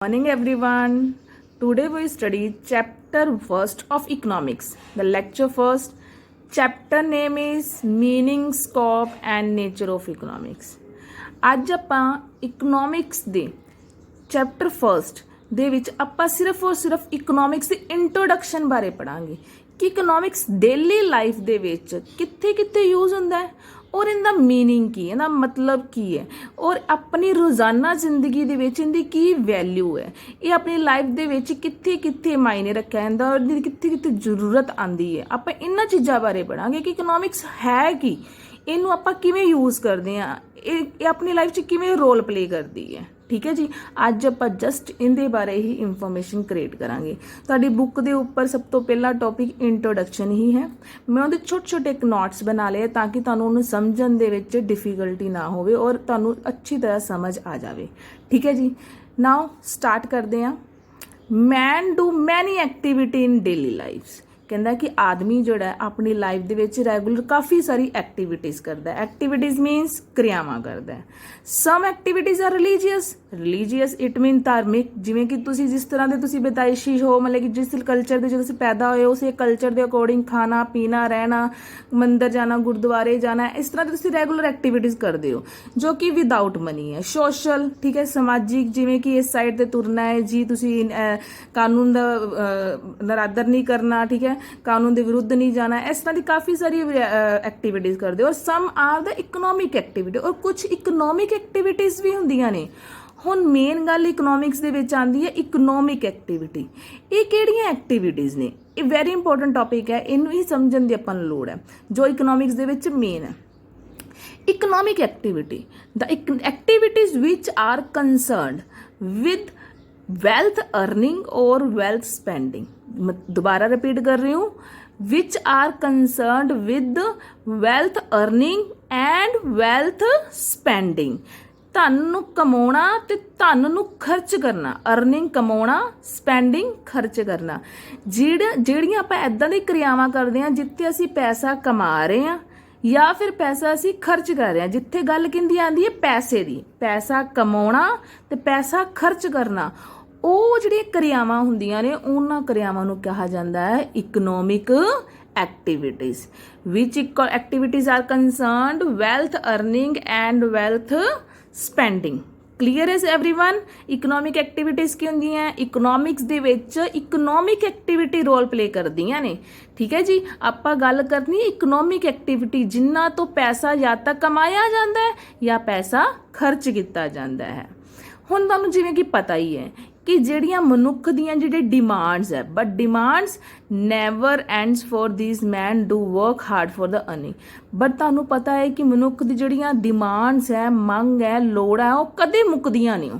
Morning everyone. Today we study chapter first of economics. The lecture first. Chapter name is meaning, scope and nature of economics. ਅੱਜ ਆਪਾਂ economics ਦੇ chapter first ਦੇ ਵਿੱਚ ਆਪਾਂ ਸਿਰਫ ਔਰ ਸਿਰਫ ਇਕਨੋਮਿਕਸ ਦੀ ਇੰਟਰੋਡਕਸ਼ਨ ਬਾਰੇ ਪੜਾਂਗੇ ਕਿ ਇਕਨੋਮਿਕਸ ਡੇਲੀ ਲਾਈਫ ਦੇ ਵਿੱਚ ਕਿੱਥੇ ਕਿੱਥੇ ਯੂਜ਼ ਹੁੰਦਾ ਹੈ ਔਰ ਇਹਦਾ ਮੀਨਿੰਗ ਕੀ ਹੈ, ਇਹਦਾ ਮਤਲਬ ਕੀ ਹੈ ਔਰ ਆਪਣੀ ਰੋਜ਼ਾਨਾ ਜ਼ਿੰਦਗੀ ਦੇ ਵਿੱਚ ਇਹਦੀ ਕੀ ਵੈਲਿਊ ਹੈ, ਇਹ ਆਪਣੀ ਲਾਈਫ ਦੇ ਵਿੱਚ ਕਿੱਥੇ ਕਿੱਥੇ ਮਾਇਨੇ ਰੱਖਿਆ ਜਾਂਦਾ ਔਰ ਇਹਦੀ ਕਿੱਥੇ ਕਿੱਥੇ ਜ਼ਰੂਰਤ ਆਉਂਦੀ ਹੈ। ਆਪਾਂ ਇਹਨਾਂ ਚੀਜ਼ਾਂ ਬਾਰੇ ਪੜਾਂਗੇ ਕਿ ਇਕਨੋਮਿਕਸ ਹੈ ਕੀ, ਇਹਨੂੰ ਆਪਾਂ ਕਿਵੇਂ ਯੂਜ਼ ਕਰਦੇ ਹਾਂ, ਇਹ ਆਪਣੀ ਲਾਈਫ 'ਚ ਕਿਵੇਂ ਰੋਲ ਪਲੇ ਕਰਦੀ ਹੈ। ਠੀਕ ਹੈ ਜੀ, ਅੱਜ ਆਪਾਂ ਜਸਟ ਇਹਦੇ ਬਾਰੇ ਹੀ ਇਨਫੋਰਮੇਸ਼ਨ ਕ੍ਰੀਏਟ ਕਰਾਂਗੇ। ਤੁਹਾਡੀ ਬੁੱਕ ਦੇ ਉੱਪਰ ਸਭ ਤੋਂ ਪਹਿਲਾ ਟੌਪਿਕ ਇੰਟਰੋਡਕਸ਼ਨ ਹੀ ਹੈ। ਮੈਂ ਉਹਦੇ ਛੋਟੇ ਛੋਟੇ ਇੱਕ ਨੋਟਸ ਬਣਾ ਲਏ ਤਾਂ ਕਿ ਤੁਹਾਨੂੰ ਉਹਨੂੰ ਸਮਝਣ ਦੇ ਵਿੱਚ ਡਿਫਿਕਲਟੀ ਨਾ ਹੋਵੇ ਔਰ ਤੁਹਾਨੂੰ ਅੱਛੀ ਤਰ੍ਹਾਂ ਸਮਝ ਆ ਜਾਵੇ। ਠੀਕ ਹੈ ਜੀ, ਨਾਓ ਸਟਾਰਟ ਕਰਦੇ ਹਾਂ। ਮੈਨ ਡੂ ਮੈਨੀ ਐਕਟੀਵਿਟੀ ਇਨ ਡੇਲੀ ਲਾਈਫਸ। ਕਹਿੰਦਾ ਕਿ ਆਦਮੀ ਜਿਹੜਾ ਆਪਣੀ ਲਾਈਫ ਦੇ ਵਿੱਚ ਰੈਗੂਲਰ ਕਾਫੀ ਸਾਰੀ ਐਕਟੀਵਿਟੀਜ਼ ਕਰਦਾ ਹੈ। ਐਕਟੀਵਿਟੀਜ਼ ਮੀਨਸ ਕਿਰਿਆਵਾਂ ਕਰਦਾ ਹੈ। ਸਮ ਐਕਟੀਵਿਟੀਜ਼ ਆਰ ਰਿਲੀਜੀਅਸ ਇਟ ਮੀਨ ਧਾਰਮਿਕ, ਜਿਵੇਂ ਕਿ ਤੁਸੀਂ ਜਿਸ ਤਰ੍ਹਾਂ ਦੇ ਤੁਸੀਂ ਬਤਾਇਸ਼ੀ ਹੋ, ਮਤਲਬ ਕਿ ਜਿਸ ਕਲਚਰ ਦੇ ਜਦੋਂ ਤੁਸੀਂ ਪੈਦਾ ਹੋਏ ਹੋ ਉਸੇ ਕਲਚਰ ਦੇ ਅਕੋਰਡਿੰਗ ਖਾਣਾ ਪੀਣਾ ਰਹਿਣਾ, ਮੰਦਰ ਜਾਣਾ, ਗੁਰਦੁਆਰੇ ਜਾਣਾ, ਇਸ ਤਰ੍ਹਾਂ ਦੇ ਤੁਸੀਂ ਰੈਗੂਲਰ ਐਕਟੀਵਿਟੀਜ਼ ਕਰਦੇ ਹੋ ਜੋ ਕਿ ਵਿਦਾਊਟ ਮਨੀ ਹੈ। ਸੋਸ਼ਲ, ਠੀਕ ਹੈ, ਸਮਾਜਿਕ, ਜਿਵੇਂ ਕਿ ਇਸ ਸਾਈਡ ਤੇ ਤੁਰਨਾ ਹੈ ਜੀ, ਤੁਸੀਂ ਕਾਨੂੰਨ ਦਾ ਨਰਾਦਰ ਨਹੀਂ ਕਰਨਾ, ਠੀਕ ਹੈ, ਕਾਨੂੰਨ ਦੇ ਵਿਰੁੱਧ ਨਹੀਂ ਜਾਣਾ, ਇਸ ਤਰ੍ਹਾਂ ਦੀ ਕਾਫੀ ਸਾਰੀ ਐਕਟੀਵਿਟੀਜ਼ ਕਰਦੇ ਹੋ। ਔਰ ਸਮ ਆਰ ਦਾ ਇਕਨੋਮਿਕ ਐਕਟੀਵਿਟੀ, ਔਰ ਕੁਝ ਇਕਨੋਮਿਕ ਐਕਟੀਵਿਟੀਜ਼ ਵੀ ਹੁੰਦੀਆਂ ਨੇ। ਹੁਣ ਮੇਨ ਗੱਲ ਇਕਨੋਮਿਕਸ ਦੇ ਵਿੱਚ ਆਉਂਦੀ ਹੈ ਇਕਨੋਮਿਕ ਐਕਟੀਵਿਟੀ। ਇਹ ਕਿਹੜੀਆਂ ਐਕਟੀਵਿਟੀਜ਼ ਨੇ, ਇਹ ਵੈਰੀ ਇੰਪੋਰਟੈਂਟ ਟੌਪਿਕ ਹੈ, ਇਹਨੂੰ ਹੀ ਸਮਝਣ ਦੀ ਆਪਾਂ ਨੂੰ ਲੋੜ ਹੈ ਜੋ ਇਕਨੋਮਿਕਸ ਦੇ ਵਿੱਚ ਮੇਨ ਹੈ। Economic activity, the activities which are concerned with wealth earning or wealth spending। दोबारा रिपीट कर रही हूँ, which are concerned with wealth earning and wealth spending। ਧਨ ਨੂੰ ਕਮਾਉਣਾ ਤੇ ਧਨ ਨੂੰ ਖਰਚ ਕਰਨਾ, ਅਰਨਿੰਗ ਕਮਾਉਣਾ, ਸਪੈਂਡਿੰਗ ਖਰਚ ਕਰਨਾ। ਜਿਹੜੀਆਂ ਆਪਾਂ ਇੱਦਾਂ ਦੀ ਕਿਰਿਆਵਾਂ ਕਰਦੇ ਹਾਂ ਜਿੱਥੇ ਅਸੀਂ ਪੈਸਾ ਕਮਾ ਰਹੇ ਹਾਂ ਜਾਂ ਫਿਰ ਪੈਸਾ ਅਸੀਂ ਖਰਚ ਕਰ ਰਹੇ ਹਾਂ। ਜਿੱਥੇ ਗੱਲ ਕਿੰਦੀ ਆਉਂਦੀ ਹੈ ਪੈਸੇ ਦੀ, ਪੈਸਾ ਕਮਾਉਣਾ ਤੇ ਪੈਸਾ ਖਰਚ ਕਰਨਾ, ਉਹ ਜਿਹੜੀਆਂ ਕਿਰਿਆਵਾਂ ਹੁੰਦੀਆਂ ਨੇ ਉਹਨਾਂ ਕਿਰਿਆਵਾਂ ਨੂੰ ਕਿਹਾ ਜਾਂਦਾ ਹੈ economic activities. Which activities are concerned wealth earning and wealth spending. Clear is everyone. Economic activities ਕੀ ਹੁੰਦੀਆਂ, ਇਕਨੋਮਿਕਸ ਦੇ ਵਿੱਚ ਇਕਨੋਮਿਕ ਐਕਟੀਵਿਟੀ ਰੋਲ ਪਲੇ ਕਰਦੀਆਂ ਨੇ। ਠੀਕ ਹੈ ਜੀ, ਆਪਾਂ ਗੱਲ ਕਰਨੀ ਇਕਨੋਮਿਕ ਐਕਟੀਵਿਟੀ ਜਿਨ੍ਹਾਂ ਤੋਂ ਪੈਸਾ ਜਾਂ ਤਾਂ ਕਮਾਇਆ ਜਾਂਦਾ ਹੈ ਜਾਂ ਪੈਸਾ ਖਰਚ ਕੀਤਾ ਜਾਂਦਾ ਹੈ। ਹੁਣ ਤੁਹਾਨੂੰ ਜਿਵੇਂ ਕਿ ਪਤਾ ਹੀ ਹੈ ਕਿ ਜਿਹੜੀਆਂ ਮਨੁੱਖ ਦੀਆਂ ਜਿਹੜੇ ਡਿਮਾਂਡਸ ਹੈ, but demands never ends for these man do work hard for the earning. But ਤੁਹਾਨੂੰ ਪਤਾ ਹੈ ਕਿ ਮਨੁੱਖ ਦੀ ਜਿਹੜੀਆਂ ਡਿਮਾਂਡਸ ਹੈ, ਮੰਗ ਹੈ, ਲੋੜ ਹੈ, ਉਹ ਕਦੇ ਮੁੱਕਦੀਆਂ ਨਹੀਂ।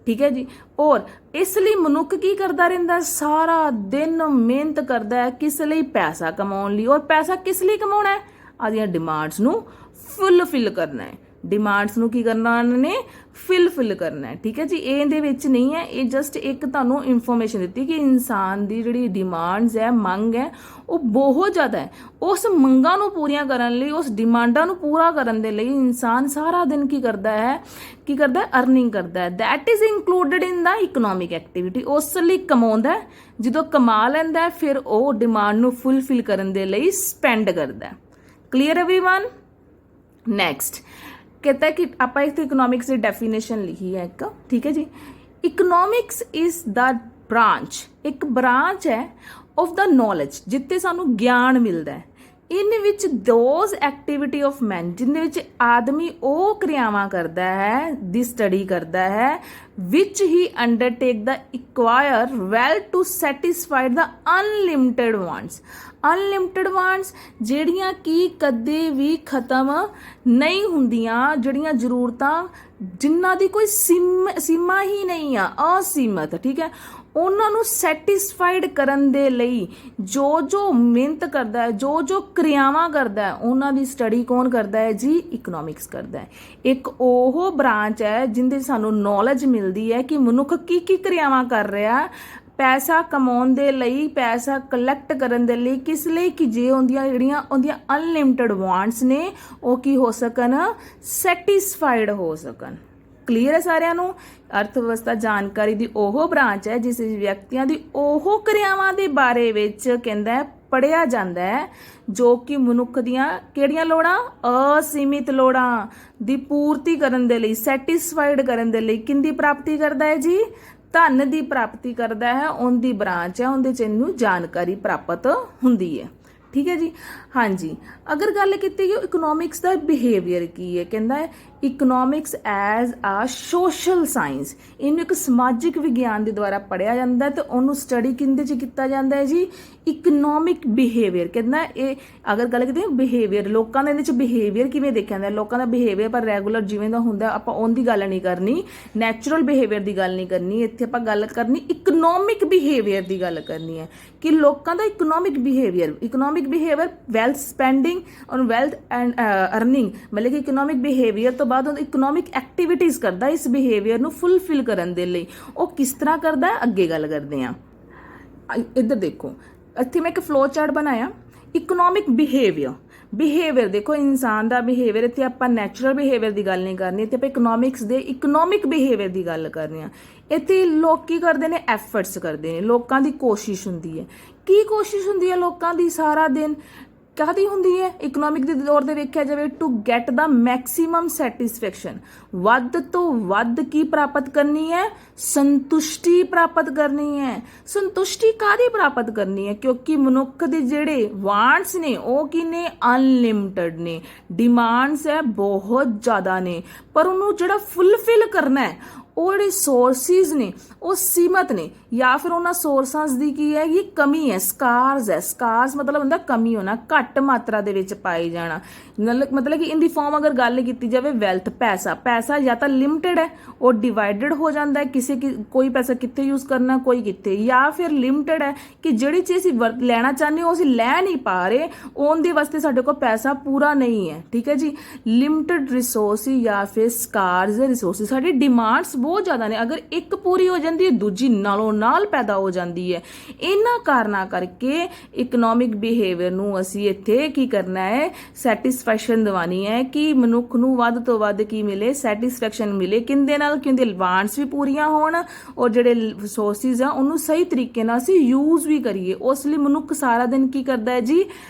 ਠੀਕ ਹੈ ਜੀ, ਔਰ ਇਸ ਲਈ ਮਨੁੱਖ ਕੀ ਕਰਦਾ ਰਹਿੰਦਾ, ਸਾਰਾ ਦਿਨ ਮਿਹਨਤ ਕਰਦਾ ਹੈ ਕਿਸ ਲਈ, ਪੈਸਾ ਕਮਾਉਣ ਲਈ। ਔਰ ਪੈਸਾ ਕਿਸ ਲਈ ਕਮਾਉਣਾ ਹੈ, ਆਦੀਆਂ ਡਿਮਾਂਡਸ ਨੂੰ ਫੁੱਲਫਿਲ ਕਰਨਾ ਹੈ। ਡਿਮਾਂਡਸ ਨੂੰ ਕੀ ਕਰਨਾ ਉਹਨਾਂ ਨੇ, ਫਿਲ ਕਰਨਾ ਹੈ। ਠੀਕ ਹੈ ਜੀ, ਇਹ ਇਹਦੇ ਵਿੱਚ ਨਹੀਂ ਹੈ, ਇਹ ਜਸਟ ਇੱਕ ਤੁਹਾਨੂੰ ਇਨਫੋਰਮੇਸ਼ਨ ਦਿੱਤੀ ਕਿ ਇਨਸਾਨ ਦੀ ਜਿਹੜੀ ਡਿਮਾਂਡਸ ਹੈ, ਮੰਗ ਹੈ, ਉਹ ਬਹੁਤ ਜ਼ਿਆਦਾ ਹੈ। ਉਸ ਮੰਗਾਂ ਨੂੰ ਪੂਰੀਆਂ ਕਰਨ ਲਈ, ਉਸ ਡਿਮਾਂਡਾਂ ਨੂੰ ਪੂਰਾ ਕਰਨ ਦੇ ਲਈ ਇਨਸਾਨ ਸਾਰਾ ਦਿਨ ਕੀ ਕਰਦਾ ਹੈ, ਅਰਨਿੰਗ ਕਰਦਾ ਹੈ। That is included in the economic activity. ਉਸ ਲਈ ਕਮਾਉਂਦਾ, ਜਦੋਂ ਕਮਾ ਲੈਂਦਾ ਫਿਰ ਉਹ ਡਿਮਾਂਡ ਨੂੰ ਫੁੱਲਫਿਲ ਕਰਨ ਦੇ ਲਈ ਸਪੈਂਡ ਕਰਦਾ। Clear everyone. ਨੈਕਸਟ कहता है कि आप इस इकोनॉमिक्स की डेफिनेशन लिखी है एक। ठीक है जी, इकोनॉमिक्स इज द ब्रांच, एक ब्रांच है ऑफ द नॉलेज जिथे सानू ज्ञान मिलता है। इन विच दोज एक्टिविटी ऑफ मैन, जिन्हें विच आदमी वो क्रियावां करता है, दी स्टडी करता है, which he undertake the acquire wealth to satisfy the unlimited wants. Unlimited wants ਜਿਹੜੀਆਂ ਕਿ ਕਦੇ ਵੀ ਖਤਮ ਨਹੀਂ ਹੁੰਦੀਆਂ, ਜਿਹੜੀਆਂ ਜ਼ਰੂਰਤਾਂ ਜਿਨ੍ਹਾਂ ਦੀ ਕੋਈ ਸੀਮਾ ਹੀ ਨਹੀਂ ਆ, ਅਸੀਮਤ। ਠੀਕ ਹੈ, ਉਹਨਾਂ ਨੂੰ ਸੈਟੀਸਫਾਈਡ ਕਰਨ ਦੇ ਲਈ ਜੋ ਮਿਹਨਤ ਕਰਦਾ ਹੈ, ਜੋ ਕਿਰਿਆਵਾਂ ਕਰਦਾ ਹੈ, ਉਹਨਾਂ ਦੀ ਸਟੱਡੀ ਕੌਣ ਕਰਦਾ ਹੈ ਜੀ, ਇਕਨੋਮਿਕਸ ਕਰਦਾ ਹੈ। ਇੱਕ ਉਹ ਬ੍ਰਾਂਚ ਹੈ ਜਿੰਦੇ ਸਾਨੂੰ ਨੌਲੇਜ ਮਿਲਦੀ ਹੈ ਕਿ ਮਨੁੱਖ ਕੀ ਕਿਰਿਆਵਾਂ ਕਰ ਰਿਹਾ, ਪੈਸਾ ਕਮਾਉਣ ਦੇ ਲਈ, ਪੈਸਾ ਕਲੈਕਟ ਕਰਨ ਦੇ ਲਈ, ਕਿਸ ਲਈ ਕਿ ਜੇ ਜਿਹੜੀਆਂ ਉਹਦੀਆਂ ਅਨਲਿਮਿਟਡ ਵਾਂਟਸ ਨੇ ਉਹ ਕੀ ਹੋ ਸਕਣ, ਸੈਟੀਸਫਾਈਡ ਹੋ ਸਕਣ। ਕਲੀਅਰ ਹੈ ਸਾਰਿਆਂ ਨੂੰ? ਅਰਥ ਵਿਵਸਥਾ ਜਾਣਕਾਰੀ ਦੀ ਉਹ ਬ੍ਰਾਂਚ ਹੈ ਜਿਸ ਵਿੱਚ ਵਿਅਕਤੀਆਂ ਦੀ ਉਹ ਕਿਰਿਆਵਾਂ ਦੇ ਬਾਰੇ ਵਿੱਚ ਕਹਿੰਦਾ ਹੈ ਪੜ੍ਹਿਆ ਜਾਂਦਾ ਹੈ ਜੋ ਕਿ ਮਨੁੱਖ ਦੀਆਂ ਕਿਹੜੀਆਂ ਲੋੜਾਂ, ਅਸੀਮਿਤ ਲੋੜਾਂ ਦੀ ਪੂਰਤੀ ਕਰਨ ਦੇ ਲਈ, ਸੈਟੀਸਫਾਈਡ ਕਰਨ ਦੇ ਲਈ ਕਿੰਦੀ ਪ੍ਰਾਪਤੀ ਕਰਦਾ ਹੈ ਜੀ? ਧਨ ਦੀ ਪ੍ਰਾਪਤੀ ਕਰਦਾ ਹੈ। ਉਹਦੀ ਬ੍ਰਾਂਚ ਹੈ, ਉਹਦੇ ਚ ਇਹਨੂੰ ਜਾਣਕਾਰੀ ਪ੍ਰਾਪਤ ਹੁੰਦੀ ਹੈ। ਠੀਕ ਹੈ ਜੀ। ਹਾਂਜੀ, ਅਗਰ ਗੱਲ ਕੀਤੀ ਕਿ ਇਕਨੋਮਿਕਸ ਦਾ ਬਿਹੇਵੀਅਰ ਕੀ ਹੈ, ਕਹਿੰਦਾ ਹੈ economics as a social science, ਇਹਨੂੰ ਇੱਕ ਸਮਾਜਿਕ ਵਿਗਿਆਨ ਦੇ ਦੁਆਰਾ ਪੜ੍ਹਿਆ ਜਾਂਦਾ ਤੇ ਉਹਨੂੰ ਸਟੱਡੀ ਕਿੰਦੇ 'ਚ ਕੀਤਾ ਜਾਂਦਾ ਹੈ ਜੀ? Economic behaviour. ਕਹਿੰਦਾ ਇਹ ਅਗਰ ਗੱਲ ਕੀਤੀ ਬਿਹੇਵੀਅਰ, ਲੋਕਾਂ ਦਾ ਇਹਦੇ 'ਚ ਬਿਹੇਵੀਅਰ ਕਿਵੇਂ ਦੇਖਿਆ ਜਾਂਦਾ, ਲੋਕਾਂ ਦਾ ਬਿਹੇਵੀਅਰ ਪਰ ਰੈਗੂਲਰ ਜਿਵੇਂ ਦਾ ਹੁੰਦਾ ਆਪਾਂ ਉਹਦੀ ਗੱਲ ਨਹੀਂ ਕਰਨੀ, ਨੈਚੁਰਲ ਬਿਹੇਵੀਅਰ ਦੀ ਗੱਲ ਨਹੀਂ ਕਰਨੀ, ਇੱਥੇ ਆਪਾਂ ਗੱਲ ਕਰਨੀ ਇਕਨੋਮਿਕ ਬਿਹੇਵੀਅਰ ਦੀ ਗੱਲ ਕਰਨੀ ਹੈ ਕਿ ਲੋਕਾਂ ਦਾ ਇਕਨੋਮਿਕ ਬਿਹੇਵੀਅਰ ਵੈਲਥ ਸਪੈਂਡਿੰਗ ਔਰ ਵੈਲਥ ਐਂਡ ਅਰਨਿੰਗ, ਮਤਲਬ ਕਿ ਇਕਨੋਮਿਕ ਬਿਹੇਵੀਅਰ ਤੋਂ ਬਾਅਦ ਉਹ ਇਕਨੋਮਿਕ ਐਕਟੀਵਿਟੀਜ਼ ਕਰਦਾ ਇਸ ਬਿਹੇਵੀਅਰ ਨੂੰ ਫੁੱਲਫਿਲ ਕਰਨ ਦੇ ਲਈ। ਉਹ ਕਿਸ ਤਰ੍ਹਾਂ ਕਰਦਾ ਹੈ ਅੱਗੇ ਗੱਲ ਕਰਦੇ ਹਾਂ। ਇੱਧਰ ਦੇਖੋ, ਇੱਥੇ ਮੈਂ ਇੱਕ ਫਲੋ ਚਾਰਟ ਬਣਾਇਆ। ਇਕਨੋਮਿਕ ਬਿਹੇਵੀਅਰ ਦੇਖੋ, ਇਨਸਾਨ ਦਾ ਬਿਹੇਵੀਅਰ, ਇੱਥੇ ਆਪਾਂ ਨੈਚੁਰਲ ਬਿਹੇਵੀਅਰ ਦੀ ਗੱਲ ਨਹੀਂ ਕਰਨੀ, ਇੱਥੇ ਆਪਾਂ ਇਕਨੋਮਿਕਸ ਦੇ ਇਕਨੋਮਿਕ ਬਿਹੇਵੀਅਰ ਦੀ ਗੱਲ ਕਰਨੀ ਆ। ਇੱਥੇ ਲੋਕ ਕੀ ਕਰਦੇ ਨੇ? ਐਫਰਟਸ ਕਰਦੇ ਨੇ, ਲੋਕਾਂ ਦੀ ਕੋਸ਼ਿਸ਼ ਹੁੰਦੀ ਹੈ। ਕੀ ਕੋਸ਼ਿਸ਼ ਹੁੰਦੀ ਹੈ ਲੋਕਾਂ ਦੀ ਸਾਰਾ ਦਿਨ? ਕਾਹਦੀ ਹੁੰਦੀ ਹੈ? ਇਕਨੋਮਿਕ ਦੇ ਤੌਰ ਤੇ ਵੇਖਿਆ ਜਾਵੇ to get the maximum satisfaction, ਵੱਧ ਤੋਂ ਵੱਧ ਕੀ ਪ੍ਰਾਪਤ ਕਰਨੀ ਹੈ? ਸੰਤੁਸ਼ਟੀ ਪ੍ਰਾਪਤ ਕਰਨੀ ਹੈ। ਸੰਤੁਸ਼ਟੀ ਕਾਹਦੀ ਪ੍ਰਾਪਤ ਕਰਨੀ ਹੈ? ਕਿਉਂਕਿ ਮਨੁੱਖ ਦੇ ਜਿਹੜੇ ਵਾਂਟਸ ਨੇ ਉਹ ਕੀ ਨੇ? ਅਨਲਿਮਟਿਡ ਨੇ। ਡਿਮਾਂਡਸ ਹੈ ਬਹੁਤ ਜ਼ਿਆਦਾ ਨੇ, ਪਰ ਉਹਨੂੰ ਜਿਹੜਾ ਫੁੱਲਫਿਲ ਕਰਨਾ ਹੈ ਉਹ ਜਿਹੜੇ ਸੋਰਸਿਸ ਨੇ ਉਹ ਸੀਮਤ ਨੇ, ਜਾਂ ਫਿਰ ਉਹਨਾਂ ਸੋਰਸਾਂ ਦੀ ਕੀ ਹੈ? ਇਹ ਕਮੀ ਹੈ, ਸਕਾਰਸ ਹੈ। ਸਕਾਰਸ ਮਤਲਬ ਹੁੰਦਾ ਕਮੀ ਹੋਣਾ, ਘੱਟ ਮਾਤਰਾ ਦੇ ਵਿੱਚ ਪਾਈ ਜਾਣਾ। ਮਤਲਬ ਕਿ ਇਨ ਦੀ ਫਾਰਮ ਅਗਰ ਗੱਲ ਕੀਤੀ ਜਾਵੇ ਵੈਲਥ, ਪੈਸਾ ਜਾਂ ਤਾਂ ਲਿਮਟਿਡ ਹੈ, ਉਹ ਡਿਵਾਈਡਡ ਹੋ ਜਾਂਦਾ ਹੈ, ਕੋਈ ਪੈਸਾ ਕਿੱਥੇ ਯੂਜ਼ ਕਰਨਾ, ਕੋਈ ਕਿੱਥੇ, ਜਾਂ ਫਿਰ ਲਿਮਟਿਡ ਹੈ ਕਿ ਜਿਹੜੀ ਚੀਜ਼ ਅਸੀਂ ਲੈਣਾ ਚਾਹੁੰਦੇ ਹੋ ਅਸੀਂ ਲੈ ਨਹੀਂ ਪਾ ਰਹੇ, ਉਹਦੇ ਵਾਸਤੇ ਸਾਡੇ ਕੋਲ ਪੈਸਾ ਪੂਰਾ ਨਹੀਂ ਹੈ। ਠੀਕ ਹੈ ਜੀ। ਲਿਮਟਿਡ ਰਿਸੋਰਸਿਸ ਜਾਂ ਫਿਰ ਸਕਾਰਸ ਰਿਸੋਰਸਿਸ, ਸਾਡੀ ਡਿਮਾਂਡਸ ਬਹੁਤ ਜ਼ਿਆਦਾ ਨੇ, ਅਗਰ ਇੱਕ ਪੂਰੀ ਹੋ ਜਾਂਦੀ ਹੈ ਦੂਜੀ ਨਾਲੋਂ ਨਾਲ ਪੈਦਾ ਹੋ ਜਾਂਦੀ ਹੈ। ਇਹਨਾਂ ਕਾਰਨਾਂ ਕਰਕੇ ਇਕਨੋਮਿਕ ਬਿਹੇਵੀਅਰ ਨੂੰ ਅਸੀਂ ਇੱਥੇ ਕੀ ਕਰਨਾ ਹੈ? ਸੈਟਿਸਫੈਕਸ਼ਨ ਦਿਵਾਉਣੀ ਹੈ ਕਿ ਮਨੁੱਖ ਨੂੰ ਵੱਧ ਤੋਂ ਵੱਧ ਕੀ ਮਿਲੇ? ਸੈਟਿਸਫੈਕਸ਼ਨ ਮਿਲੇ। ਕਿੰਦੇ ਨਾਲ? ਕਿ ਉਹਦੇ ਵਾਂਟਸ ਵੀ ਪੂਰੀਆਂ ਹੋਣ ਔਰ ਜਿਹੜੇ ਰਿਸੋਰਸਿਸ ਆ ਉਹਨੂੰ ਸਹੀ ਤਰੀਕੇ ਨਾਲ ਅਸੀਂ ਯੂਜ਼ ਵੀ ਕਰੀਏ। ਉਸ ਲਈ ਮਨੁੱਖ ਸਾਰਾ ਦਿਨ ਕੀ ਕਰਦਾ ਹੈ ਜੀ?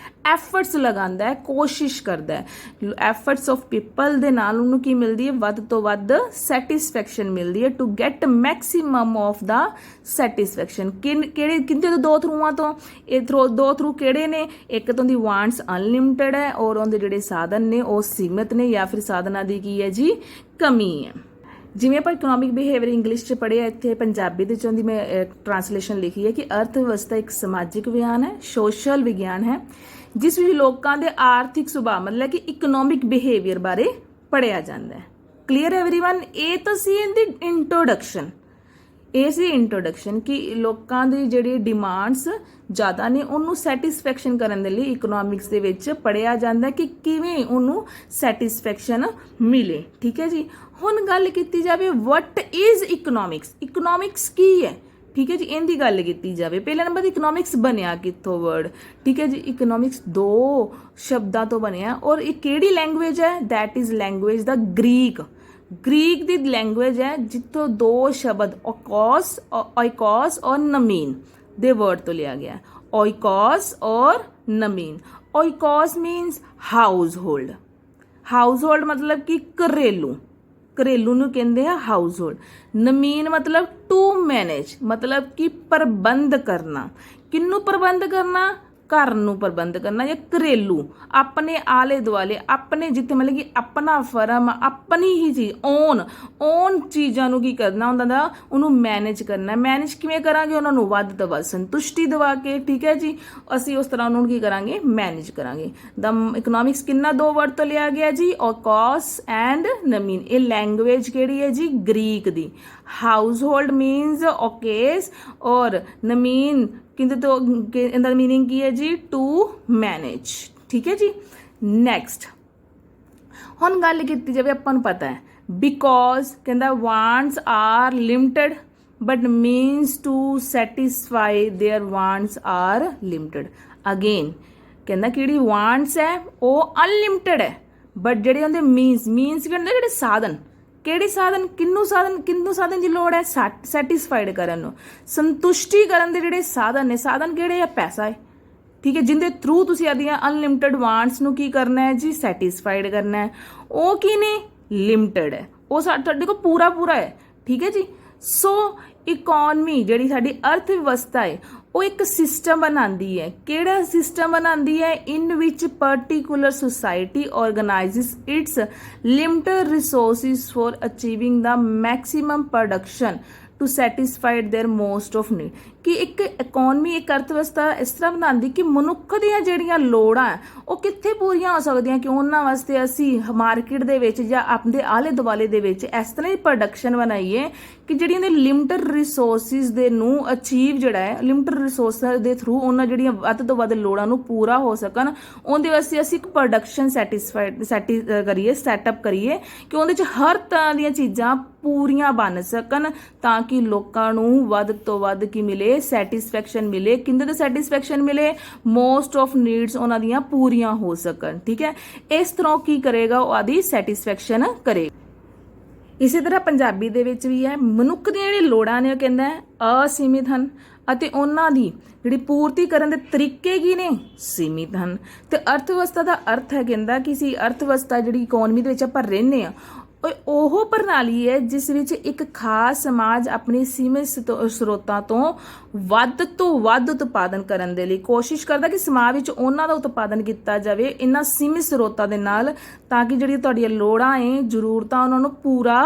ਐਫਰਟਸ ਲਗਾਉਂਦਾ ਹੈ, ਕੋਸ਼ਿਸ਼ ਕਰਦਾ ਹੈ। ਐਫਰਟਸ ਆਫ ਪੀਪਲ ਦੇ ਨਾਲ ਉਹਨੂੰ ਕੀ ਮਿਲਦੀ ਹੈ? ਵੱਧ ਤੋਂ ਵੱਧ ਸੈਟਿਸਫੈਕਸ਼ਨ ਮਿਲਦੀ ਹੈ। To get maximum of the satisfaction ਕਿੰਦੇ ਤੋਂ? ਦੋ ਥਰੂਆਂ ਤੋਂ। ਇਹ ਦੋ ਥਰੂ ਕਿਹੜੇ ਨੇ? ਇੱਕ ਤਾਂ ਦੀ ਵਾਂਟਸ ਅਨਲਿਮਟਿਡ ਹੈ ਔਰ ਉਹਦੇ ਜਿਹੜੇ ਸਾਧਨ ਨੇ ਉਹ ਸੀਮਿਤ ਨੇ, ਜਾਂ ਫਿਰ ਸਾਧਨਾਂ ਦੀ ਕੀ ਹੈ ਜੀ? ਕਮੀ ਹੈ। ਜਿਵੇਂ ਆਪਾਂ ਇਕਨੋਮਿਕ ਬਿਹੇਵੀਅਰ ਇੰਗਲਿਸ਼ 'ਚ ਪੜ੍ਹਿਆ, ਇੱਥੇ ਪੰਜਾਬੀ ਦੇ 'ਚੋਂ ਦੀ ਮੈਂ ਟ੍ਰਾਂਸਲੇਸ਼ਨ ਲਿਖੀ ਹੈ ਕਿ ਅਰਥ ਵਿਵਸਥਾ ਇੱਕ ਸਮਾਜਿਕ ਵਿਗਿਆਨ ਹੈ, ਸੋਸ਼ਲ ਵਿਗਿਆਨ ਹੈ, ਜਿਸ ਵਿੱਚ ਲੋਕਾਂ ਦੇ ਆਰਥਿਕ ਸੁਭਾਅ ਮਤਲਬ ਕਿ ਇਕਨੋਮਿਕ ਬਿਹੇਵੀਅਰ ਬਾਰੇ ਪੜ੍ਹਿਆ ਜਾਂਦਾ ਹੈ। Clear everyone? ਇਹ ਤਾਂ ਸੀ ਇਹਦੀ ਇੰਟਰੋਡਕਸ਼ਨ। ਇਹ ਸੀ ਇੰਟਰੋਡਕਸ਼ਨ ਕਿ ਲੋਕਾਂ ਦੀ ਜਿਹੜੀ ਡਿਮਾਂਡਸ ਜ਼ਿਆਦਾ ਨੇ ਉਹਨੂੰ ਸੈਟਿਸਫੈਕਸ਼ਨ ਕਰਨ ਦੇ ਲਈ ਇਕਨੋਮਿਕਸ ਦੇ ਵਿੱਚ ਪੜ੍ਹਿਆ ਜਾਂਦਾ ਕਿ ਕਿਵੇਂ ਉਹਨੂੰ ਸੈਟਿਸਫੈਕਸ਼ਨ ਮਿਲੇ। ਠੀਕ ਹੈ ਜੀ। ਹੁਣ ਗੱਲ ਕੀਤੀ ਜਾਵੇ ਵਟ ਇਜ਼ ਇਕਨੋਮਿਕਸ। ਇਕਨੋਮਿਕਸ ਕੀ ਹੈ? ਠੀਕ ਹੈ ਜੀ, ਇਹਦੀ ਗੱਲ ਕੀਤੀ ਜਾਵੇ। ਪਹਿਲਾ ਨੰਬਰ ਇਕਨੋਮਿਕਸ ਬਣਿਆ ਕਿੱਥੋਂ ਵਰਡ? ਠੀਕ ਹੈ ਜੀ, ਇਕਨੋਮਿਕਸ ਦੋ ਸ਼ਬਦਾਂ ਤੋਂ ਬਣਿਆ ਔਰ ਇਹ ਕਿਹੜੀ ਲੈਂਗੁਏਜ ਹੈ? That is language the Greek the language ਹੈ, ਜਿੱਥੋਂ ਦੋ ਸ਼ਬਦ ਓਇਕੋਸ ਔਰ ਨਮੀਨ ਦੇ ਵਰਡ ਤੋਂ ਲਿਆ ਗਿਆ। ਓਇਕੋਸ ਔਰ ਨਮੀਨ। ਓਇਕੋਸ ਮੀਨਸ ਹਾਊਸਹੋਲਡ ਮਤਲਬ ਕਿ ਘਰੇਲੂ ਨੂੰ ਕਹਿੰਦੇ ਆ ਹਾਊਸਹੋਲਡ। ਨਮੀਨ ਮਤਲਬ ਟੂ ਮੈਨੇਜ, ਮਤਲਬ ਕਿ ਪ੍ਰਬੰਧ ਕਰਨਾ। ਕਿਹਨੂੰ ਪ੍ਰਬੰਧ ਕਰਨਾ? ਘਰ ਨੂੰ ਪ੍ਰਬੰਧ ਕਰਨਾ ਜਾਂ ਘਰੇਲੂ, ਆਪਣੇ ਆਲੇ ਦੁਆਲੇ, ਆਪਣੇ ਜਿੱਥੇ ਮਤਲਬ ਕਿ ਆਪਣਾ ਫਰਮ, ਆਪਣੀ ਹੀ ਚੀਜ਼, ਓਨ ਚੀਜ਼ਾਂ ਨੂੰ ਕੀ ਕਰਨਾ ਹੁੰਦਾ ਦਾ? ਉਹਨੂੰ ਮੈਨੇਜ ਕਰਨਾ। ਮੈਨੇਜ ਕਿਵੇਂ ਕਰਾਂਗੇ? ਉਹਨਾਂ ਨੂੰ ਵੱਧ ਤੋਂ ਵੱਧ ਸੰਤੁਸ਼ਟੀ ਦਿਵਾ ਕੇ। ਠੀਕ ਹੈ ਜੀ, ਅਸੀਂ ਉਸ ਤਰ੍ਹਾਂ ਉਹਨਾਂ ਨੂੰ ਕੀ ਕਰਾਂਗੇ? ਮੈਨੇਜ ਕਰਾਂਗੇ। ਦਾ ਇਕਨੋਮਿਕਸ ਕਿੰਨਾ ਦੋ ਵਰਡ ਤੋਂ ਲਿਆ ਗਿਆ ਜੀ? Oikos and nomos. ਇਹ ਲੈਂਗੁਏਜ ਕਿਹੜੀ ਹੈ ਜੀ? ਗ੍ਰੀਕ ਦੀ। ਹਾਊਸਹੋਲਡ ਮੀਨਸ ਓਕੇਸ ਔਰ ਨਮੀਨ ਕਿੰਦੇ ਤੋਂ? ਇਹਦਾ ਮੀਨਿੰਗ ਕੀ ਹੈ ਜੀ? To manage. ਠੀਕ ਹੈ ਜੀ। ਨੈਕਸਟ ਹੁਣ ਗੱਲ ਕੀਤੀ ਜਾਵੇ, ਆਪਾਂ ਨੂੰ ਪਤਾ ਹੈ ਬਿਕੋਜ਼ ਕਹਿੰਦਾ wants are limited but means to satisfy their wants are limited. Again ਕਹਿੰਦਾ ਕਿਹੜੀ ਵਾਂਟਸ ਹੈ ਉਹ ਅਨਲਿਮਟਿਡ ਹੈ, ਬਟ ਜਿਹੜੇ ਉਹਦੇ ਮੀਨਸ ਕਹਿੰਦੇ ਜਿਹੜੇ ਸਾਧਨ ਕਿਹੜੇ ਸਾਧਨ ਕਿਹਨੂੰ ਸਾਧਨ ਦੀ ਲੋੜ ਹੈ ਸੈਟੀਸਫਾਈਡ ਕਰਨ ਨੂੰ, ਸੰਤੁਸ਼ਟੀ ਕਰਨ ਦੇ ਜਿਹੜੇ ਸਾਧਨ ਨੇ, ਸਾਧਨ ਕਿਹੜੇ ਆ ਪੈਸਾ ਹੈ, ਠੀਕ ਹੈ, ਜਿੰਦੇ ਥਰੂ ਤੁਸੀਂ ਆਪਣੀਆਂ ਅਨਲਿਮਿਟਡ ਵਾਂਟਸ ਨੂੰ ਕੀ ਕਰਨਾ ਹੈ ਜੀ ਸੈਟੀਸਫਾਈਡ ਕਰਨਾ ਹੈ। ਉਹ ਕੀ ਨੇ ਲਿਮਟਿਡ ਹੈ, ਉਹ ਤੁਹਾਡੇ ਕੋਲ ਪੂਰਾ ਹੈ, ਠੀਕ ਹੈ ਜੀ। ਸੋ ਇਕਨੋਮੀ ਜਿਹੜੀ ਸਾਡੀ ਅਰਥ ਵਿਵਸਥਾ ਹੈ ਉਹ ਇੱਕ ਸਿਸਟਮ ਬਣਾਉਂਦੀ ਹੈ। ਕਿਹੜਾ ਸਿਸਟਮ ਬਣਾਉਂਦੀ ਹੈ? In which particular society organizes its limited resources for achieving the maximum production to satisfied their most of need. कि एक इकोनमी एक अर्थव्यवस्था इस तरह बनाती कि मनुख ਦੀਆਂ ਜਿਹੜੀਆਂ ਲੋੜਾਂ ਉਹ ਕਿੱਥੇ ਪੂਰੀਆਂ ਹੋ ਸਕਦੀਆਂ ਕਿ ਉਹਨਾਂ ਵਾਸਤੇ ਅਸੀਂ ਮਾਰਕੀਟ ਦੇ ਵਿੱਚ ਜਾਂ ਆਪਣੇ ਆਲੇ ਦੁਆਲੇ ਦੇ ਵਿੱਚ ਇਸ ਤਰ੍ਹਾਂ ਦੀ ਪ੍ਰੋਡਕਸ਼ਨ ਬਣਾਈਏ ਕਿ ਜਿਹੜੀਆਂ ਦੇ ਲਿਮਟਡ ਰਿਸੋਰਸਿਸ ਦੇ ਨੂੰ ਅਚੀਵ ਜਿਹੜਾ ਹੈ ਲਿਮਟਡ ਰਿਸੋਰਸ ਦੇ ਥਰੂ ਉਹਨਾਂ ਜਿਹੜੀਆਂ ਵੱਧ ਤੋਂ ਵੱਧ ਲੋੜਾਂ ਨੂੰ ਪੂਰਾ ਹੋ ਸਕਣ, ਉਹਦੇ ਵਾਸਤੇ ਅਸੀਂ ਇੱਕ ਪ੍ਰੋਡਕਸ਼ਨ ਸੈਟਅਪ ਕਰੀਏ ਕਿ ਉਹਦੇ 'ਚ ਹਰ ਤਰ੍ਹਾਂ ਦੀਆਂ ਚੀਜ਼ਾਂ ਪੂਰੀਆਂ ਬਣ ਸਕਣ ਤਾਂ ਕਿ ਲੋਕਾਂ ਨੂੰ ਵੱਧ ਤੋਂ ਵੱਧ ਕੀ ਮਿਲੇ ਸੈਟੀਸਫੈਕਸ਼ਨ ਮਿਲੇ। ਕਿੰਦੇ ਤੇ ਸੈਟੀਸਫੈਕਸ਼ਨ ਮਿਲੇ? ਮੋਸਟ ਆਫ ਨੀਡਸ ਉਹਨਾਂ ਦੀਆਂ ਪੂਰੀਆਂ ਹੋ ਸਕਣ, ਠੀਕ ਹੈ। ਇਸ ਤਰ੍ਹਾਂ ਕੀ ਕਰੇਗਾ? ਉਹ ਆਦੀ ਸੈਟੀਸਫੈਕਸ਼ਨ ਕਰੇ। ਇਸੇ ਤਰ੍ਹਾਂ ਪੰਜਾਬੀ ਦੇ ਵਿੱਚ ਵੀ ਹੈ, ਮਨੁੱਖ ਦੀਆਂ ਜਿਹੜੀਆਂ ਲੋੜਾਂ ਨੇ ਉਹ ਕਹਿੰਦਾ ਅਸੀਮਿਤ ਹਨ ਅਤੇ ਉਹਨਾਂ ਦੀ ਜਿਹੜੀ ਪੂਰਤੀ ਕਰਨ ਦੇ ਤਰੀਕੇ ਕੀ ਨੇ? ਸੀਮਿਤ ਹਨ। ਤੇ ਅਰਥ ਵਿਵਸਥਾ ਦਾ ਅਰਥ ਹੈ ਕਹਿੰਦਾ ਕਿ ਸੀ ਅਰਥ ਵਿਵਸਥਾ ਜਿਹੜੀ ਇਕਨੋਮੀ ਦੇ ਵਿੱਚ ਆਪਾਂ ਰਹਿੰਦੇ ਆ ਉਹ ਪ੍ਰਣਾਲੀ ਹੈ ਜਿਸ ਵਿੱਚ ਇੱਕ ਖਾਸ ਸਮਾਜ ਆਪਣੀ ਸੀਮਿਤ ਸਰੋਤਾਂ ਤੋਂ ਵੱਧ ਉਤਪਾਦਨ ਕਰਨ ਦੇ ਲਈ ਕੋਸ਼ਿਸ਼ ਕਰਦਾ ਕਿ ਸਮਾਜ ਵਿੱਚ ਉਹਨਾਂ ਦਾ ਉਤਪਾਦਨ ਕੀਤਾ ਜਾਵੇ ਇਹਨਾਂ ਸੀਮਿਤ ਸਰੋਤਾਂ ਦੇ ਨਾਲ ਤਾਂ ਕਿ ਜਿਹੜੀ ਤੁਹਾਡੀਆਂ ਲੋੜਾਂ ਏ ਜ਼ਰੂਰਤਾਂ ਉਹਨਾਂ ਨੂੰ ਪੂਰਾ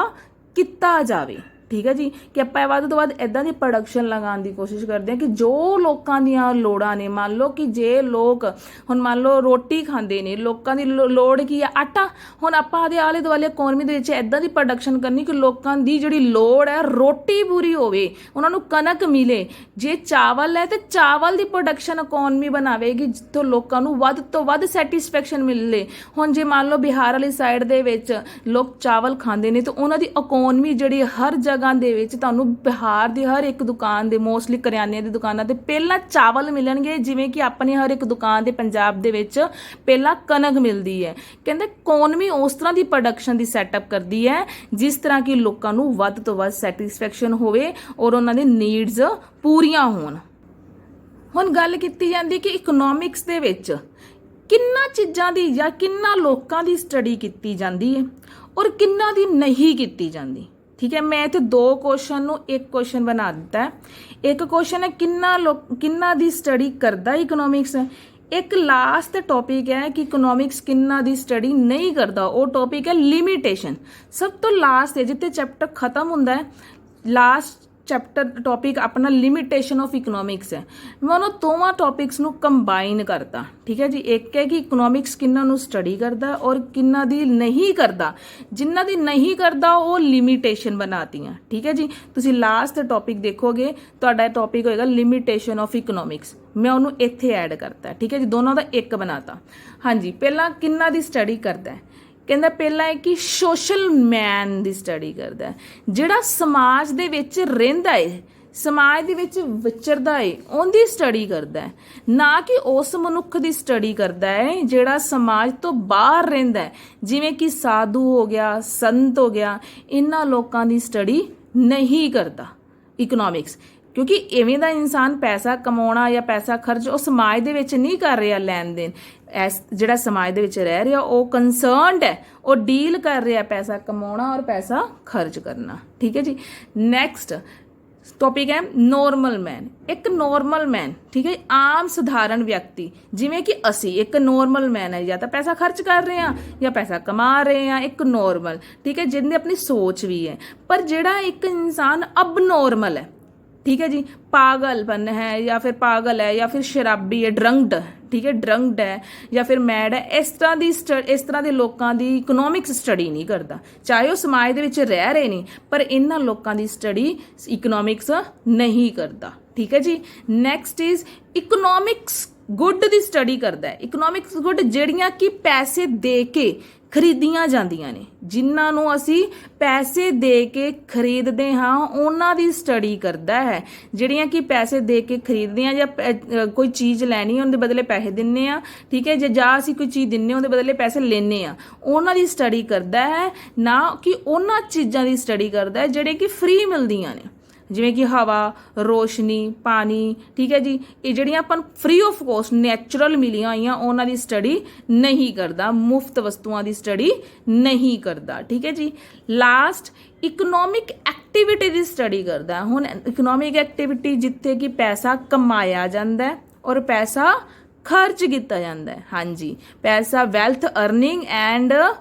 ਕੀਤਾ ਜਾਵੇ, ਠੀਕ ਹੈ ਜੀ। ਕਿ ਆਪਾਂ ਵੱਧ ਤੋਂ ਵੱਧ ਇਦਾਂ ਦੀ ਪ੍ਰੋਡਕਸ਼ਨ ਲਗਾਉਣ ਦੀ ਕੋਸ਼ਿਸ਼ ਕਰਦੇ ਹਾਂ ਕਿ ਜੋ ਲੋਕਾਂ ਦੀਆਂ ਲੋੜਾਂ ਨੇ, ਮੰਨ ਲਓ ਕਿ ਜੇ ਲੋਕ ਹੁਣ ਮੰਨ ਲਓ ਰੋਟੀ ਖਾਂਦੇ ਨੇ, ਲੋਕਾਂ ਦੀ ਲੋੜ ਕੀ ਹੈ? ਆਟਾ। ਹੁਣ ਆਪਾਂ ਆਦੇ ਆਲੇ ਦੁਆਲੇ ਇਕਨੋਮੀ ਦੇ ਵਿੱਚ ਇਦਾਂ ਦੀ ਪ੍ਰੋਡਕਸ਼ਨ ਕਰਨੀ ਕਿ ਲੋਕਾਂ ਦੀ ਜਿਹੜੀ ਲੋੜ ਹੈ ਰੋਟੀ ਪੂਰੀ ਹੋਵੇ, ਉਹਨਾਂ ਨੂੰ ਕਣਕ ਮਿਲੇ। ਜੇ ਚਾਵਲ ਹੈ ਤੇ ਚਾਵਲ ਦੀ ਪ੍ਰੋਡਕਸ਼ਨ ਇਕਨੋਮੀ ਬਣਾਵੇਗੀ ਜਿੱਥੋਂ ਲੋਕਾਂ ਨੂੰ ਵੱਧ ਤੋਂ ਵੱਧ ਸੈਟੀਸਫੈਕਸ਼ਨ ਮਿਲੇ। ਹੁਣ ਜੇ ਮੰਨ ਲਓ ਬਿਹਾਰ ਵਾਲੀ ਸਾਈਡ ਦੇ ਵਿੱਚ ਲੋਕ ਚਾਵਲ ਖਾਂਦੇ ਨੇ ਤਾਂ ਉਹਨਾਂ ਦੀ ਇਕਨੋਮੀ ਜਿਹੜੀ ਹਰ ਜਗ੍ਹਾ ਦੇ ਵਿੱਚ ਤੁਹਾਨੂੰ ਬਿਹਾਰ ਦੀ ਹਰ ਇੱਕ ਦੁਕਾਨ ਦੇ ਮੋਸਟਲੀ ਕਰਿਆਨੇ ਦੀ ਦੁਕਾਨਾਂ ਤੇ ਪਹਿਲਾਂ ਚਾਵਲ ਮਿਲਣਗੇ, ਜਿਵੇਂ ਕਿ ਆਪਣੀ ਹਰ ਇੱਕ ਦੁਕਾਨ ਦੇ ਪੰਜਾਬ ਦੇ ਵਿੱਚ ਪਹਿਲਾਂ ਕਣਕ ਮਿਲਦੀ ਹੈ। ਕਹਿੰਦੇ ਇਕਨੋਮੀ ਉਸ ਤਰ੍ਹਾਂ ਦੀ ਪ੍ਰੋਡਕਸ਼ਨ ਦੀ ਸੈਟਅਪ ਕਰਦੀ ਹੈ ਜਿਸ ਤਰ੍ਹਾਂ ਕਿ ਲੋਕਾਂ ਨੂੰ ਵੱਧ ਤੋਂ ਵੱਧ ਸੈਟੀਸਫੈਕਸ਼ਨ ਹੋਵੇ ਔਰ ਉਹਨਾਂ ਦੇ ਨੀਡਸ ਪੂਰੀਆਂ ਹੋਣ। ਹੁਣ ਗੱਲ ਕੀਤੀ ਜਾਂਦੀ ਕਿ ਇਕਨੋਮਿਕਸ ਦੇ ਵਿੱਚ ਕਿੰਨਾ ਚੀਜ਼ਾਂ ਦੀ ਜਾਂ ਕਿੰਨਾ ਲੋਕਾਂ ਦੀ ਸਟੱਡੀ ਕੀਤੀ ਜਾਂਦੀ ਹੈ ਔਰ ਕਿੰਨਾ ਦੀ ਨਹੀਂ ਕੀਤੀ ਜਾਂਦੀ, ਠੀਕ ਹੈ। ਮੈਂ ਇੱਥੇ ਦੋ ਕੁਐਸਚਨ ਨੂੰ ਇੱਕ ਕੁਐਸਚਨ ਬਣਾ ਦਿੱਤਾ ਹੈ। ਇੱਕ ਕੁਐਸਚਨ ਹੈ ਕਿੰਨਾ ਦੀ ਸਟੱਡੀ ਕਰਦਾ ਇਕਨੋਮਿਕਸ, ਇੱਕ ਲਾਸਟ ਟੌਪਿਕ ਹੈ ਕਿ ਇਕਨੋਮਿਕਸ ਕਿੰਨਾ ਦੀ ਸਟੱਡੀ ਨਹੀਂ ਕਰਦਾ, ਉਹ ਟੌਪਿਕ ਹੈ ਲਿਮਿਟੇਸ਼ਨ। ਸਭ ਤੋਂ ਲਾਸਟ ਹੈ ਜਿੱਥੇ ਚੈਪਟਰ ਖਤਮ ਹੁੰਦਾ ਹੈ, ਲਾਸਟ ਚੈਪਟਰ ਟੌਪਿਕ ਆਪਣਾ ਲਿਮਿਟੇਸ਼ਨ ਆਫ ਇਕਨੋਮਿਕਸ ਹੈ। ਮੈਂ ਉਹਨਾਂ ਦੋਵਾਂ ਟੌਪਿਕਸ ਨੂੰ ਕੰਬਾਈਨ ਕਰਤਾ, ਠੀਕ ਹੈ ਜੀ। ਇੱਕ ਹੈ ਕਿ ਇਕਨੋਮਿਕਸ ਕਿੰਨਾ ਨੂੰ ਸਟੱਡੀ ਕਰਦਾ ਔਰ ਕਿੰਨਾ ਦੀ ਨਹੀਂ ਕਰਦਾ। ਜਿੰਨਾ ਦੀ ਨਹੀਂ ਕਰਦਾ ਉਹ ਲਿਮਿਟੇਸ਼ਨ ਬਣਾਤੀਆਂ, ਠੀਕ ਹੈ ਜੀ। ਤੁਸੀਂ ਲਾਸਟ ਟੌਪਿਕ ਦੇਖੋਗੇ ਤੁਹਾਡਾ ਟੌਪਿਕ ਹੋਏਗਾ ਲਿਮਿਟੇਸ਼ਨ ਆਫ ਇਕਨੋਮਿਕਸ। ਮੈਂ ਉਹਨੂੰ ਇੱਥੇ ਐਡ ਕਰਤਾ, ਠੀਕ ਹੈ ਜੀ। ਦੋਨੋਂ ਦਾ ਇੱਕ ਬਣਾਤਾ। ਹਾਂਜੀ, ਪਹਿਲਾਂ ਕਿੰਨਾ ਦੀ ਸਟੱਡੀ ਕਰਦਾ ਹੈ? ਕਹਿੰਦਾ ਪਹਿਲਾਂ ਹੈ ਕਿ ਸੋਸ਼ਲ ਮੈਨ ਦੀ ਸਟੱਡੀ ਕਰਦਾ ਹੈ, ਜਿਹੜਾ ਸਮਾਜ ਦੇ ਵਿੱਚ ਰਹਿੰਦਾ ਹੈ, ਸਮਾਜ ਦੇ ਵਿੱਚ ਵਿਚਰਦਾ ਹੈ, ਉਹਦੀ ਸਟੱਡੀ ਕਰਦਾ ਹੈ, ਨਾ ਕਿ ਉਸ ਮਨੁੱਖ ਦੀ ਸਟੱਡੀ ਕਰਦਾ ਹੈ ਜਿਹੜਾ ਸਮਾਜ ਤੋਂ ਬਾਹਰ ਰਹਿੰਦਾ ਹੈ, ਜਿਵੇਂ ਕਿ ਸਾਧੂ ਹੋ ਗਿਆ, ਸੰਤ ਹੋ ਗਿਆ। ਇਹਨਾਂ ਲੋਕਾਂ ਦੀ ਸਟੱਡੀ ਨਹੀਂ ਕਰਦਾ ਇਕਨੋਮਿਕਸ, ਕਿਉਂਕਿ ਇਵੇਂ ਦਾ ਇਨਸਾਨ ਪੈਸਾ ਕਮਾਉਣਾ ਜਾਂ ਪੈਸਾ ਖਰਚ ਉਹ ਸਮਾਜ ਦੇ ਵਿੱਚ ਨਹੀਂ ਕਰ ਰਿਹਾ। ਲੈਣ ਦੇਣ ਜਿਹੜਾ ਸਮਾਜ ਦੇ ਵਿੱਚ ਰਹਿ ਰਿਹਾ ਉਹ ਕੰਸਰਨਡ ਹੈ, ਉਹ ਡੀਲ ਕਰ ਰਿਹਾ ਪੈਸਾ ਕਮਾਉਣਾ ਔਰ ਪੈਸਾ ਖਰਚ ਕਰਨਾ, ਠੀਕ ਹੈ ਜੀ। ਨੈਕਸਟ ਟੌਪਿਕ ਹੈ ਨੋਰਮਲ ਮੈਨ। ਇੱਕ ਨੋਰਮਲ ਮੈਨ, ਠੀਕ ਹੈ, ਆਮ ਸਧਾਰਨ ਵਿਅਕਤੀ ਜਿਵੇਂ ਕਿ ਅਸੀਂ ਇੱਕ ਨੋਰਮਲ ਮੈਨ ਹੈ, ਜਾਂ ਤਾਂ ਪੈਸਾ ਖਰਚ ਕਰ ਰਹੇ ਹਾਂ ਜਾਂ ਪੈਸਾ ਕਮਾ ਰਹੇ ਹਾਂ, ਇੱਕ ਨੋਰਮਲ, ਠੀਕ ਹੈ, ਜਿਹਦੀ ਆਪਣੀ ਸੋਚ ਵੀ ਹੈ। ਪਰ ਜਿਹੜਾ ਇੱਕ ਇਨਸਾਨ ਅਬਨੋਰਮਲ ਹੈ, ठीक है जी, पागलपन है या फिर पागल है या फिर शराबी है, ड्रंक्ड, ठीक है, ड्रंक्ड है या फिर मैड है, इस तरह ਦੇ ਲੋਕਾਂ ਦੀ ਇਕਨੋਮਿਕਸ ਸਟੱਡੀ ਨਹੀਂ ਕਰਦਾ। ਚਾਹੇ ਉਹ ਸਮਾਜ ਦੇ ਵਿੱਚ ਰਹਿ ਰਹੇ ਨੇ ਪਰ ਇਹਨਾਂ ਲੋਕਾਂ ਦੀ ਸਟੱਡੀ ਇਕਨੋਮਿਕਸ ਨਹੀਂ ਕਰਦਾ, ਠੀਕ ਹੈ ਜੀ। Next is economics good the study ਕਰਦਾ ਹੈ। ਇਕਨੋਮਿਕਸ ਗੁੱਡ ਜਿਹੜੀਆਂ ਕਿ ਪੈਸੇ ਦੇ ਕੇ ਖਰੀਦੀਆਂ ਜਾਂਦੀਆਂ ਨੇ, ਜਿਨ੍ਹਾਂ ਨੂੰ ਅਸੀਂ ਪੈਸੇ ਦੇ ਕੇ ਖਰੀਦਦੇ ਹਾਂ ਉਹਨਾਂ ਦੀ ਸਟੱਡੀ ਕਰਦਾ ਹੈ। ਜਿਹੜੀਆਂ ਕਿ ਪੈਸੇ ਦੇ ਕੇ ਖਰੀਦਦੇ ਹਾਂ ਜਾਂ ਕੋਈ ਚੀਜ਼ ਲੈਣੀ ਉਹਦੇ ਬਦਲੇ ਪੈਸੇ ਦਿੰਨੇ ਆ, ਠੀਕ ਹੈ, ਜਾਂ ਅਸੀਂ ਕੋਈ ਚੀਜ਼ ਦਿੰਨੇ ਉਹਦੇ ਬਦਲੇ ਪੈਸੇ ਲੈਨੇ ਆ, ਉਹਨਾਂ ਦੀ ਸਟੱਡੀ ਕਰਦਾ ਹੈ, ਨਾ ਕਿ ਉਹਨਾਂ ਚੀਜ਼ਾਂ ਦੀ ਸਟੱਡੀ ਕਰਦਾ ਹੈ ਜਿਹੜੇ ਕਿ ਫ੍ਰੀ ਮਿਲਦੀਆਂ ਨੇ, ਜਿਵੇਂ ਕਿ ਹਵਾ, ਰੋਸ਼ਨੀ, ਪਾਣੀ, ਠੀਕ ਹੈ ਜੀ। ਇਹ ਜਿਹੜੀਆਂ ਆਪਾਂ ਫ੍ਰੀ ਆਫ ਕੋਸਟ ਨੈਚੁਰਲ ਮਿਲੀਆਂ ਹੋਈਆਂ ਉਹਨਾਂ ਦੀ ਸਟੱਡੀ ਨਹੀਂ ਕਰਦਾ, ਮੁਫਤ ਵਸਤੂਆਂ ਦੀ ਸਟੱਡੀ ਨਹੀਂ ਕਰਦਾ, ਠੀਕ ਹੈ ਜੀ। ਲਾਸਟ ਇਕਨੋਮਿਕ ਐਕਟੀਵਿਟੀ ਦੀ ਸਟੱਡੀ ਕਰਦਾ। ਹੁਣ ਇਕਨੋਮਿਕ ਐਕਟੀਵਿਟੀ ਜਿੱਥੇ ਕਿ ਪੈਸਾ ਕਮਾਇਆ ਜਾਂਦਾ ਔਰ ਪੈਸਾ ਖਰਚ ਕੀਤਾ ਜਾਂਦਾ ਹੈ। ਹਾਂਜੀ, ਪੈਸਾ wealth earning and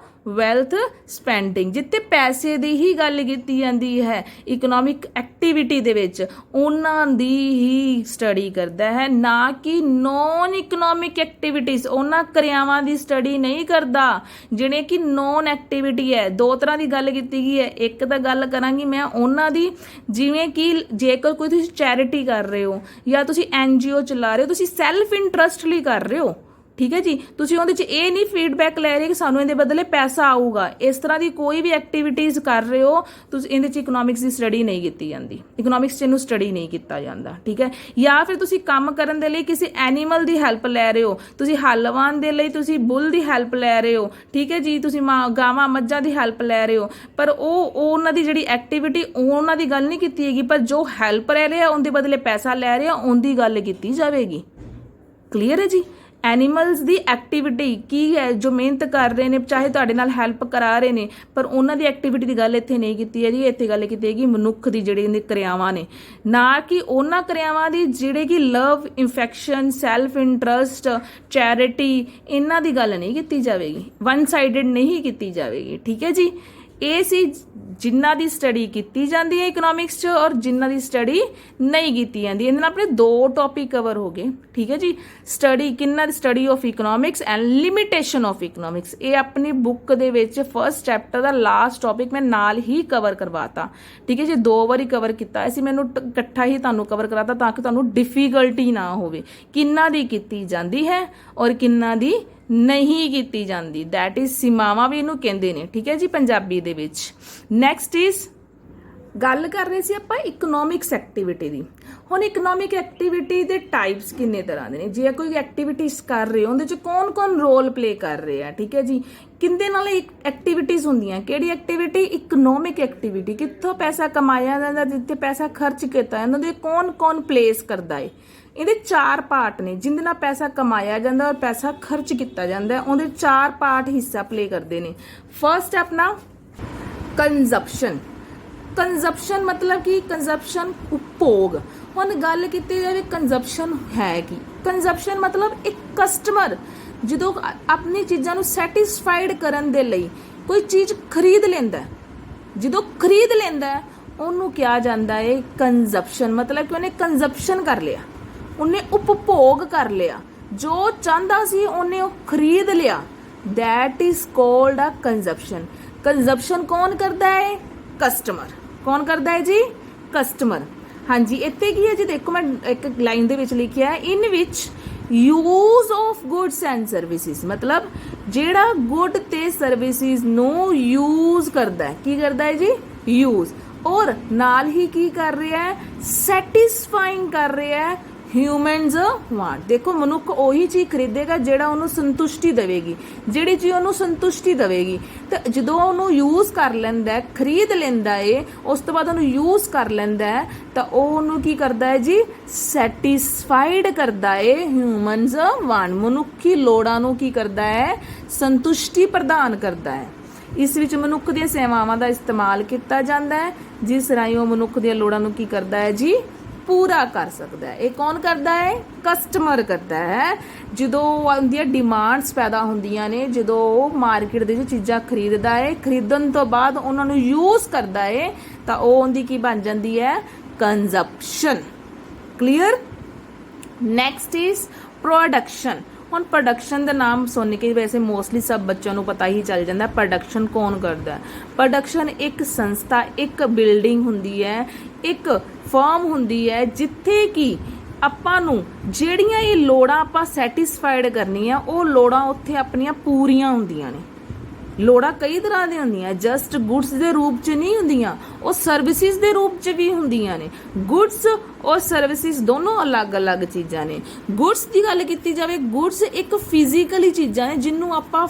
wealth spending, ਜਿੱਥੇ ਪੈਸੇ ਦੀ ਹੀ ਗੱਲ ਕੀਤੀ ਜਾਂਦੀ ਹੈ ਇਕਨੋਮਿਕ ਐਕਟੀਵਿਟੀ ਦੇ ਵਿੱਚ, ਉਹਨਾਂ ਦੀ ਹੀ ਸਟੱਡੀ ਕਰਦਾ ਹੈ, ਨਾ ਕਿ ਨੋਨ ਇਕਨੋਮਿਕ ਐਕਟੀਵਿਟੀਜ਼, ਉਹਨਾਂ ਕਿਰਿਆਵਾਂ ਦੀ ਸਟੱਡੀ ਨਹੀਂ ਕਰਦਾ ਜਿਹੜੇ ਕਿ ਨੋਨ ਐਕਟੀਵਿਟੀ ਹੈ। ਦੋ ਤਰ੍ਹਾਂ ਦੀ ਗੱਲ ਕੀਤੀ ਗਈ ਹੈ। ਇੱਕ ਤਾਂ ਗੱਲ ਕਰਾਂਗੀ ਮੈਂ ਉਹਨਾਂ ਦੀ, ਜਿਵੇਂ ਕਿ ਜੇਕਰ ਕੋਈ ਤੁਸੀਂ ਚੈਰਿਟੀ ਕਰ ਰਹੇ ਹੋ ਜਾਂ ਤੁਸੀਂ NGO ਚਲਾ ਰਹੇ ਹੋ, ਤੁਸੀਂ ਸੈਲਫ ਇੰਟਰਸਟ ਲਈ ਕਰ ਰਹੇ ਹੋ, ਠੀਕ ਹੈ ਜੀ, ਤੁਸੀਂ ਉਹਦੇ 'ਚ ਇਹ ਨਹੀਂ ਫੀਡਬੈਕ ਲੈ ਰਹੇ ਕਿ ਸਾਨੂੰ ਇਹਦੇ ਬਦਲੇ ਪੈਸਾ ਆਊਗਾ, ਇਸ ਤਰ੍ਹਾਂ ਦੀ ਕੋਈ ਵੀ ਐਕਟੀਵਿਟੀਜ਼ ਕਰ ਰਹੇ ਹੋ ਤੁਸੀਂ, ਇਹਦੇ 'ਚ ਇਕਨੋਮਿਕਸ ਦੀ ਸਟੱਡੀ ਨਹੀਂ ਕੀਤੀ ਜਾਂਦੀ, ਇਕਨੋਮਿਕਸ 'ਚ ਇਹਨੂੰ ਸਟੱਡੀ ਨਹੀਂ ਕੀਤਾ ਜਾਂਦਾ, ਠੀਕ ਹੈ। ਜਾਂ ਫਿਰ ਤੁਸੀਂ ਕੰਮ ਕਰਨ ਦੇ ਲਈ ਕਿਸੇ ਐਨੀਮਲ ਦੀ ਹੈਲਪ ਲੈ ਰਹੇ ਹੋ, ਤੁਸੀਂ ਹਲ ਵਾਹਣ ਦੇ ਲਈ ਤੁਸੀਂ ਬੁੱਲ ਦੀ ਹੈਲਪ ਲੈ ਰਹੇ ਹੋ, ਠੀਕ ਹੈ ਜੀ, ਤੁਸੀਂ ਗਾਵਾਂ ਮੱਝਾਂ ਦੀ ਹੈਲਪ ਲੈ ਰਹੇ ਹੋ, ਪਰ ਉਹ ਉਹਨਾਂ ਦੀ ਜਿਹੜੀ ਐਕਟੀਵਿਟੀ ਉਹਨਾਂ ਦੀ ਗੱਲ ਨਹੀਂ ਕੀਤੀ ਹੈਗੀ, ਪਰ ਜੋ ਹੈਲਪ ਲੈ ਰਿਹਾ ਉਹਦੇ ਬਦਲੇ ਪੈਸਾ ਲੈ ਰਿਹਾ ਉਹਦੀ ਗੱਲ ਕੀਤੀ ਜਾਵੇਗੀ। ਕਲੀਅਰ ਹੈ ਜੀ। ਐਨੀਮਲਸ ਦੀ ਐਕਟੀਵਿਟੀ ਕੀ ਹੈ, ਜੋ ਮਿਹਨਤ ਕਰ ਰਹੇ ਨੇ, ਚਾਹੇ ਤੁਹਾਡੇ ਨਾਲ ਹੈਲਪ ਕਰਾ ਰਹੇ ਨੇ, ਪਰ ਉਹਨਾਂ ਦੀ ਐਕਟੀਵਿਟੀ ਦੀ ਗੱਲ ਇੱਥੇ ਨਹੀਂ ਕੀਤੀ ਹੈ ਜੀ। ਇੱਥੇ ਗੱਲ ਕੀਤੀ ਹੈਗੀ ਮਨੁੱਖ ਦੀ ਜਿਹੜੀ ਕਿਰਿਆਵਾਂ ਨੇ, ਨਾ ਕਿ ਉਹਨਾਂ ਕਿਰਿਆਵਾਂ ਦੀ ਜਿਹੜੇ ਕਿ ਲਵ, ਇਨਫੈਕਸ਼ਨ, ਸੈਲਫ ਇੰਟਰਸਟ, ਚੈਰਿਟੀ, ਇਹਨਾਂ ਦੀ ਗੱਲ ਨਹੀਂ ਕੀਤੀ ਜਾਵੇਗੀ, ਵਨ ਸਾਈਡਡ ਨਹੀਂ ਕੀਤੀ ਜਾਵੇਗੀ, ਠੀਕ ਹੈ ਜੀ। ਇਹ ਸੀ ਜਿਨ੍ਹਾਂ ਦੀ ਸਟੱਡੀ ਕੀਤੀ ਜਾਂਦੀ ਹੈ ਇਕਨੋਮਿਕਸ 'ਚ ਔਰ ਜਿਨ੍ਹਾਂ ਦੀ ਸਟੱਡੀ ਨਹੀਂ ਕੀਤੀ ਜਾਂਦੀ। ਇਹਦੇ ਨਾਲ ਆਪਣੇ ਦੋ ਟੌਪਿਕ ਕਵਰ ਹੋ ਗਏ, ਠੀਕ ਹੈ ਜੀ। ਸਟੱਡੀ ਕਿੰਨਾ ਦੀ study of economics and limitation of economics, ਇਹ ਆਪਣੀ ਬੁੱਕ ਦੇ ਵਿੱਚ ਫਸਟ ਚੈਪਟਰ ਦਾ ਲਾਸਟ ਟੌਪਿਕ ਮੈਂ ਨਾਲ ਹੀ ਕਵਰ ਕਰਵਾਤਾ, ਠੀਕ ਹੈ ਜੀ। 2 ਵਾਰੀ ਕਵਰ ਕੀਤਾ ਸੀ, ਮੈਨੂੰ ਇਕੱਠਾ ਹੀ ਤੁਹਾਨੂੰ ਕਵਰ ਕਰਾਤਾ ਤਾਂ ਕਿ ਤੁਹਾਨੂੰ ਡਿਫੀਕਲਟੀ ਨਾ ਹੋਵੇ ਕਿੰਨਾ ਦੀ ਕੀਤੀ ਜਾਂਦੀ ਹੈ ਔਰ ਕਿੰਨਾ ਦੀ ਨਹੀਂ ਕੀਤੀ ਜਾਂਦੀ। ਦੈਟ ਇਜ਼ ਸੀਮਾਵਾਂ ਵੀ ਇਹਨੂੰ ਕਹਿੰਦੇ ਨੇ, ਠੀਕ ਹੈ ਜੀ, ਪੰਜਾਬੀ ਦੇ ਵਿੱਚ। ਨੈਕਸਟ ਇਜ਼ ਗੱਲ ਕਰ ਰਹੇ ਸੀ ਆਪਾਂ ਇਕਨੋਮਿਕਸ ਐਕਟੀਵਿਟੀ ਦੀ। ਹੁਣ ਇਕਨੋਮਿਕ ਐਕਟੀਵਿਟੀ ਦੇ ਟਾਈਪਸ ਕਿੰਨੇ ਤਰ੍ਹਾਂ ਦੇ ਨੇ, ਜੇ ਕੋਈ ਐਕਟੀਵਿਟੀਜ਼ ਕਰ ਰਹੇ ਹੋ ਉਹਦੇ 'ਚ ਕੌਣ ਰੋਲ ਪਲੇ ਕਰ ਰਹੇ ਆ, ਠੀਕ ਹੈ ਜੀ। ਕਿੰਦੇ ਨਾਲ ਐਕਟੀਵਿਟੀਜ਼ ਹੁੰਦੀਆਂ, ਕਿਹੜੀ ਐਕਟੀਵਿਟੀ, ਇਕਨੋਮਿਕ ਐਕਟੀਵਿਟੀ, ਕਿੱਥੋਂ ਪੈਸਾ ਕਮਾਇਆ ਜਾਂਦਾ, ਜਿੱਥੇ ਪੈਸਾ ਖਰਚ ਕੀਤਾ ਜਾਂਦਾ, ਉਹਦੇ ਕੌਣ ਪਲੇਸ ਕਰਦਾ ਹੈ। ਇਹਦੇ 4 ਪਾਰਟ ਨੇ ਜਿਹਦੇ ਨਾਲ ਪੈਸਾ ਕਮਾਇਆ ਜਾਂਦਾ ਔਰ ਪੈਸਾ ਖਰਚ ਕੀਤਾ ਜਾਂਦਾ, ਉਹਦੇ 4 ਪਾਰਟ ਹਿੱਸਾ ਪਲੇ ਕਰਦੇ ਨੇ। ਫਰਸਟ ਆਪਣਾ ਕੰਜ਼ਪਸ਼ਨ। ਕੰਜ਼ਪਸ਼ਨ ਮਤਲਬ ਕਿ ਕੰਜ਼ਪਸ਼ਨ ਉਪਭੋਗ। ਹੁਣ ਗੱਲ ਕੀਤੀ ਜਾਵੇ ਕੰਜ਼ਪਸ਼ਨ ਹੈ ਕੀ। ਕੰਜ਼ਪਸ਼ਨ ਮਤਲਬ ਇੱਕ ਕਸਟਮਰ ਜਦੋਂ ਆਪਣੀ ਚੀਜ਼ਾਂ ਨੂੰ ਸੈਟੀਸਫਾਈਡ ਕਰਨ ਦੇ ਲਈ ਕੋਈ ਚੀਜ਼ ਖਰੀਦ ਲੈਂਦਾ, ਜਦੋਂ ਖਰੀਦ ਲੈਂਦਾ ਉਹਨੂੰ ਕਿਹਾ ਜਾਂਦਾ ਹੈ ਕੰਜ਼ਪਸ਼ਨ। ਮਤਲਬ ਕਿ ਉਹਨੇ ਕੰਜ਼ਪਸ਼ਨ ਕਰ ਲਿਆ, ਉਹਨੇ ਉਪਭੋਗ ਕਰ ਲਿਆ, ਜੋ ਚਾਹੁੰਦਾ ਸੀ ਉਹਨੇ ਉਹ ਖਰੀਦ ਲਿਆ। That is called a consumption. Consumption ਕੌਣ ਕਰਦਾ ਹੈ, ਕਸਟਮਰ। ਕੌਣ ਕਰਦਾ ਹੈ ਜੀ, ਕਸਟਮਰ। ਹਾਂਜੀ, ਇੱਥੇ ਕੀ ਹੈ ਜੀ, ਦੇਖੋ ਮੈਂ ਇੱਕ ਲਾਈਨ ਦੇ ਵਿੱਚ ਲਿਖਿਆ ਹੈ, in which use of goods and services, ਮਤਲਬ ਜਿਹੜਾ ਗੁੱਡ ਤੇ ਸਰਵਿਸਿਜ਼ ਨੂੰ ਯੂਜ਼ ਕਰਦਾ ਹੈ, ਕੀ ਕਰਦਾ ਹੈ ਜੀ, ਯੂਜ਼, ਔਰ ਨਾਲ ਹੀ ਕੀ ਕਰ ਰਿਹਾ ਹੈ, ਸੈਟੀਸਫਾਈਂਗ ਕਰ ਰਿਹਾ ਹੈ ਹਿਊਮਨਸ ਵਾਂਟ। ਦੇਖੋ ਮਨੁੱਖ ਉਹੀ ਚੀਜ਼ ਖਰੀਦੇਗਾ ਜਿਹੜਾ ਉਹਨੂੰ ਸੰਤੁਸ਼ਟੀ ਦੇਵੇਗੀ, ਜਿਹੜੀ ਚੀਜ਼ ਉਹਨੂੰ ਸੰਤੁਸ਼ਟੀ ਦੇਵੇਗੀ। ਤਾਂ ਜਦੋਂ ਉਹਨੂੰ ਯੂਜ਼ ਕਰ ਲੈਂਦਾ ਹੈ, ਖਰੀਦ ਲੈਂਦਾ ਹੈ, ਉਸ ਤੋਂ ਬਾਅਦ ਉਹਨੂੰ ਯੂਜ਼ ਕਰ ਲੈਂਦਾ ਹੈ, ਤਾਂ ਉਹ ਉਹਨੂੰ ਕੀ ਕਰਦਾ ਹੈ ਜੀ, ਸੈਟੀਸਫਾਈਡ ਕਰਦਾ ਹੈ ਹਿਊਮਨਸ ਵਾਂਟ। ਮਨੁੱਖੀ ਲੋੜਾਂ ਨੂੰ ਕੀ ਕਰਦਾ ਹੈ, ਸੰਤੁਸ਼ਟੀ ਪ੍ਰਦਾਨ ਕਰਦਾ ਹੈ। ਇਸ ਵਿੱਚ ਮਨੁੱਖ ਦੀਆਂ ਸੇਵਾਵਾਂ ਦਾ ਇਸਤੇਮਾਲ ਕੀਤਾ ਜਾਂਦਾ ਹੈ, ਜਿਸ ਰਾਹੀਂ ਉਹ ਮਨੁੱਖ ਦੀਆਂ ਲੋੜਾਂ ਨੂੰ ਕੀ ਕਰਦਾ ਹੈ ਜੀ, ਪੂਰਾ ਕਰ ਸਕਦਾ ਹੈ। ਇਹ ਕੌਣ ਕਰਦਾ ਹੈ, ਕਸਟਮਰ ਕਰਦਾ ਹੈ। ਜਦੋਂ ਉਹਦੀਆਂ ਡਿਮਾਂਡਸ ਪੈਦਾ ਹੁੰਦੀਆਂ ਨੇ, ਜਦੋਂ ਉਹ ਮਾਰਕੀਟ ਦੇ ਵਿੱਚ ਚੀਜ਼ਾਂ ਖਰੀਦਦਾ ਹੈ, ਖਰੀਦਣ ਤੋਂ ਬਾਅਦ ਉਹਨਾਂ ਨੂੰ ਯੂਜ਼ ਕਰਦਾ ਹੈ, ਤਾਂ ਉਹ ਉਹਦੀ ਕੀ ਬਣ ਜਾਂਦੀ ਹੈ, consumption. Clear. Next is production. ਹੁਣ ਪ੍ਰੋਡਕਸ਼ਨ ਦਾ ਨਾਮ ਸੁਣ ਕੇ ਵੈਸੇ ਮੋਸਟਲੀ ਸਭ ਬੱਚਿਆਂ ਨੂੰ ਪਤਾ ਹੀ ਚੱਲ ਜਾਂਦਾ ਪ੍ਰੋਡਕਸ਼ਨ ਕੌਣ ਕਰਦਾ ਹੈ। ਪ੍ਰੋਡਕਸ਼ਨ ਇੱਕ ਸੰਸਥਾ, ਇੱਕ ਬਿਲਡਿੰਗ ਹੁੰਦੀ ਹੈ, ਇੱਕ ਫਰਮ ਹੁੰਦੀ ਹੈ ਜਿੱਥੇ ਕਿ ਆਪਾਂ ਨੂੰ ਜਿਹੜੀਆਂ ਇਹ ਲੋੜਾਂ ਆਪਾਂ ਸੈਟੀਸਫਾਈਡ ਕਰਨੀਆਂ ਉਹ ਲੋੜਾਂ ਉੱਥੇ ਆਪਣੀਆਂ ਪੂਰੀਆਂ ਹੁੰਦੀਆਂ ਨੇ। ਲੋੜਾਂ ਕਈ ਤਰ੍ਹਾਂ ਦੀਆਂ ਹੁੰਦੀਆਂ, ਜਸਟ ਗੁੱਡਸ ਦੇ ਰੂਪ 'ਚ ਨਹੀਂ ਹੁੰਦੀਆਂ, ਉਹ ਸਰਵਿਸਿਜ਼ ਦੇ ਰੂਪ 'ਚ ਵੀ ਹੁੰਦੀਆਂ ਨੇ। ਗੁੱਡਸ ਔਰ ਸਰਵਿਸਿਜ਼ ਦੋਨੋਂ ਅਲੱਗ-ਅਲੱਗ ਚੀਜ਼ਾਂ ਨੇ। ਗੁੱਡਸ ਦੀ ਗੱਲ ਕੀਤੀ ਜਾਵੇ, ਗੁੱਡਸ ਇੱਕ ਫਿਜ਼ੀਕਲੀ ਚੀਜ਼ਾਂ ਨੇ ਜਿਹਨੂੰ ਆਪਾਂ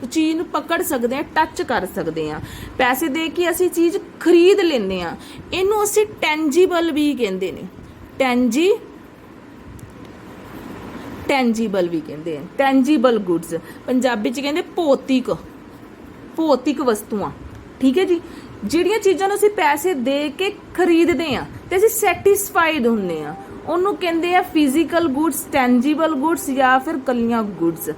ਚੀਜ਼ ਨੂੰ ਪਕੜ ਸਕਦੇ ਹਾਂ, ਟੱਚ ਕਰ ਸਕਦੇ ਹਾਂ, ਪੈਸੇ ਦੇ ਕੇ ਅਸੀਂ ਚੀਜ਼ ਖਰੀਦ ਲੈਂਦੇ ਹਾਂ। ਇਹਨੂੰ ਅਸੀਂ ਟੈਂਜੀਬਲ ਵੀ ਕਹਿੰਦੇ ਨੇ, ਟੈਂਜੀਬਲ ਵੀ ਕਹਿੰਦੇ ਆ, ਟੈਂਜੀਬਲ ਗੁੱਡਸ। ਪੰਜਾਬੀ 'ਚ ਕਹਿੰਦੇ ਭੌਤਿਕ ਵਸਤੂਆਂ। ਠੀਕ ਹੈ ਜੀ, ਜਿਹੜੀਆਂ ਚੀਜ਼ਾਂ ਨੂੰ ਅਸੀਂ ਪੈਸੇ ਦੇ ਕੇ ਖਰੀਦਦੇ ਆ ਤੇ ਅਸੀਂ ਸੈਟੀਸਫਾਈਡ ਹੁੰਦੇ ਆ, ਉਹਨੂੰ ਕਹਿੰਦੇ ਆ ਫਿਜ਼ੀਕਲ ਗੁੱਡਸ, ਟੈਂਜੀਬਲ ਗੁੱਡਸ ਜਾਂ ਫਿਰ ਕੱਲੀਆਂ ਗੁੱਡਸ।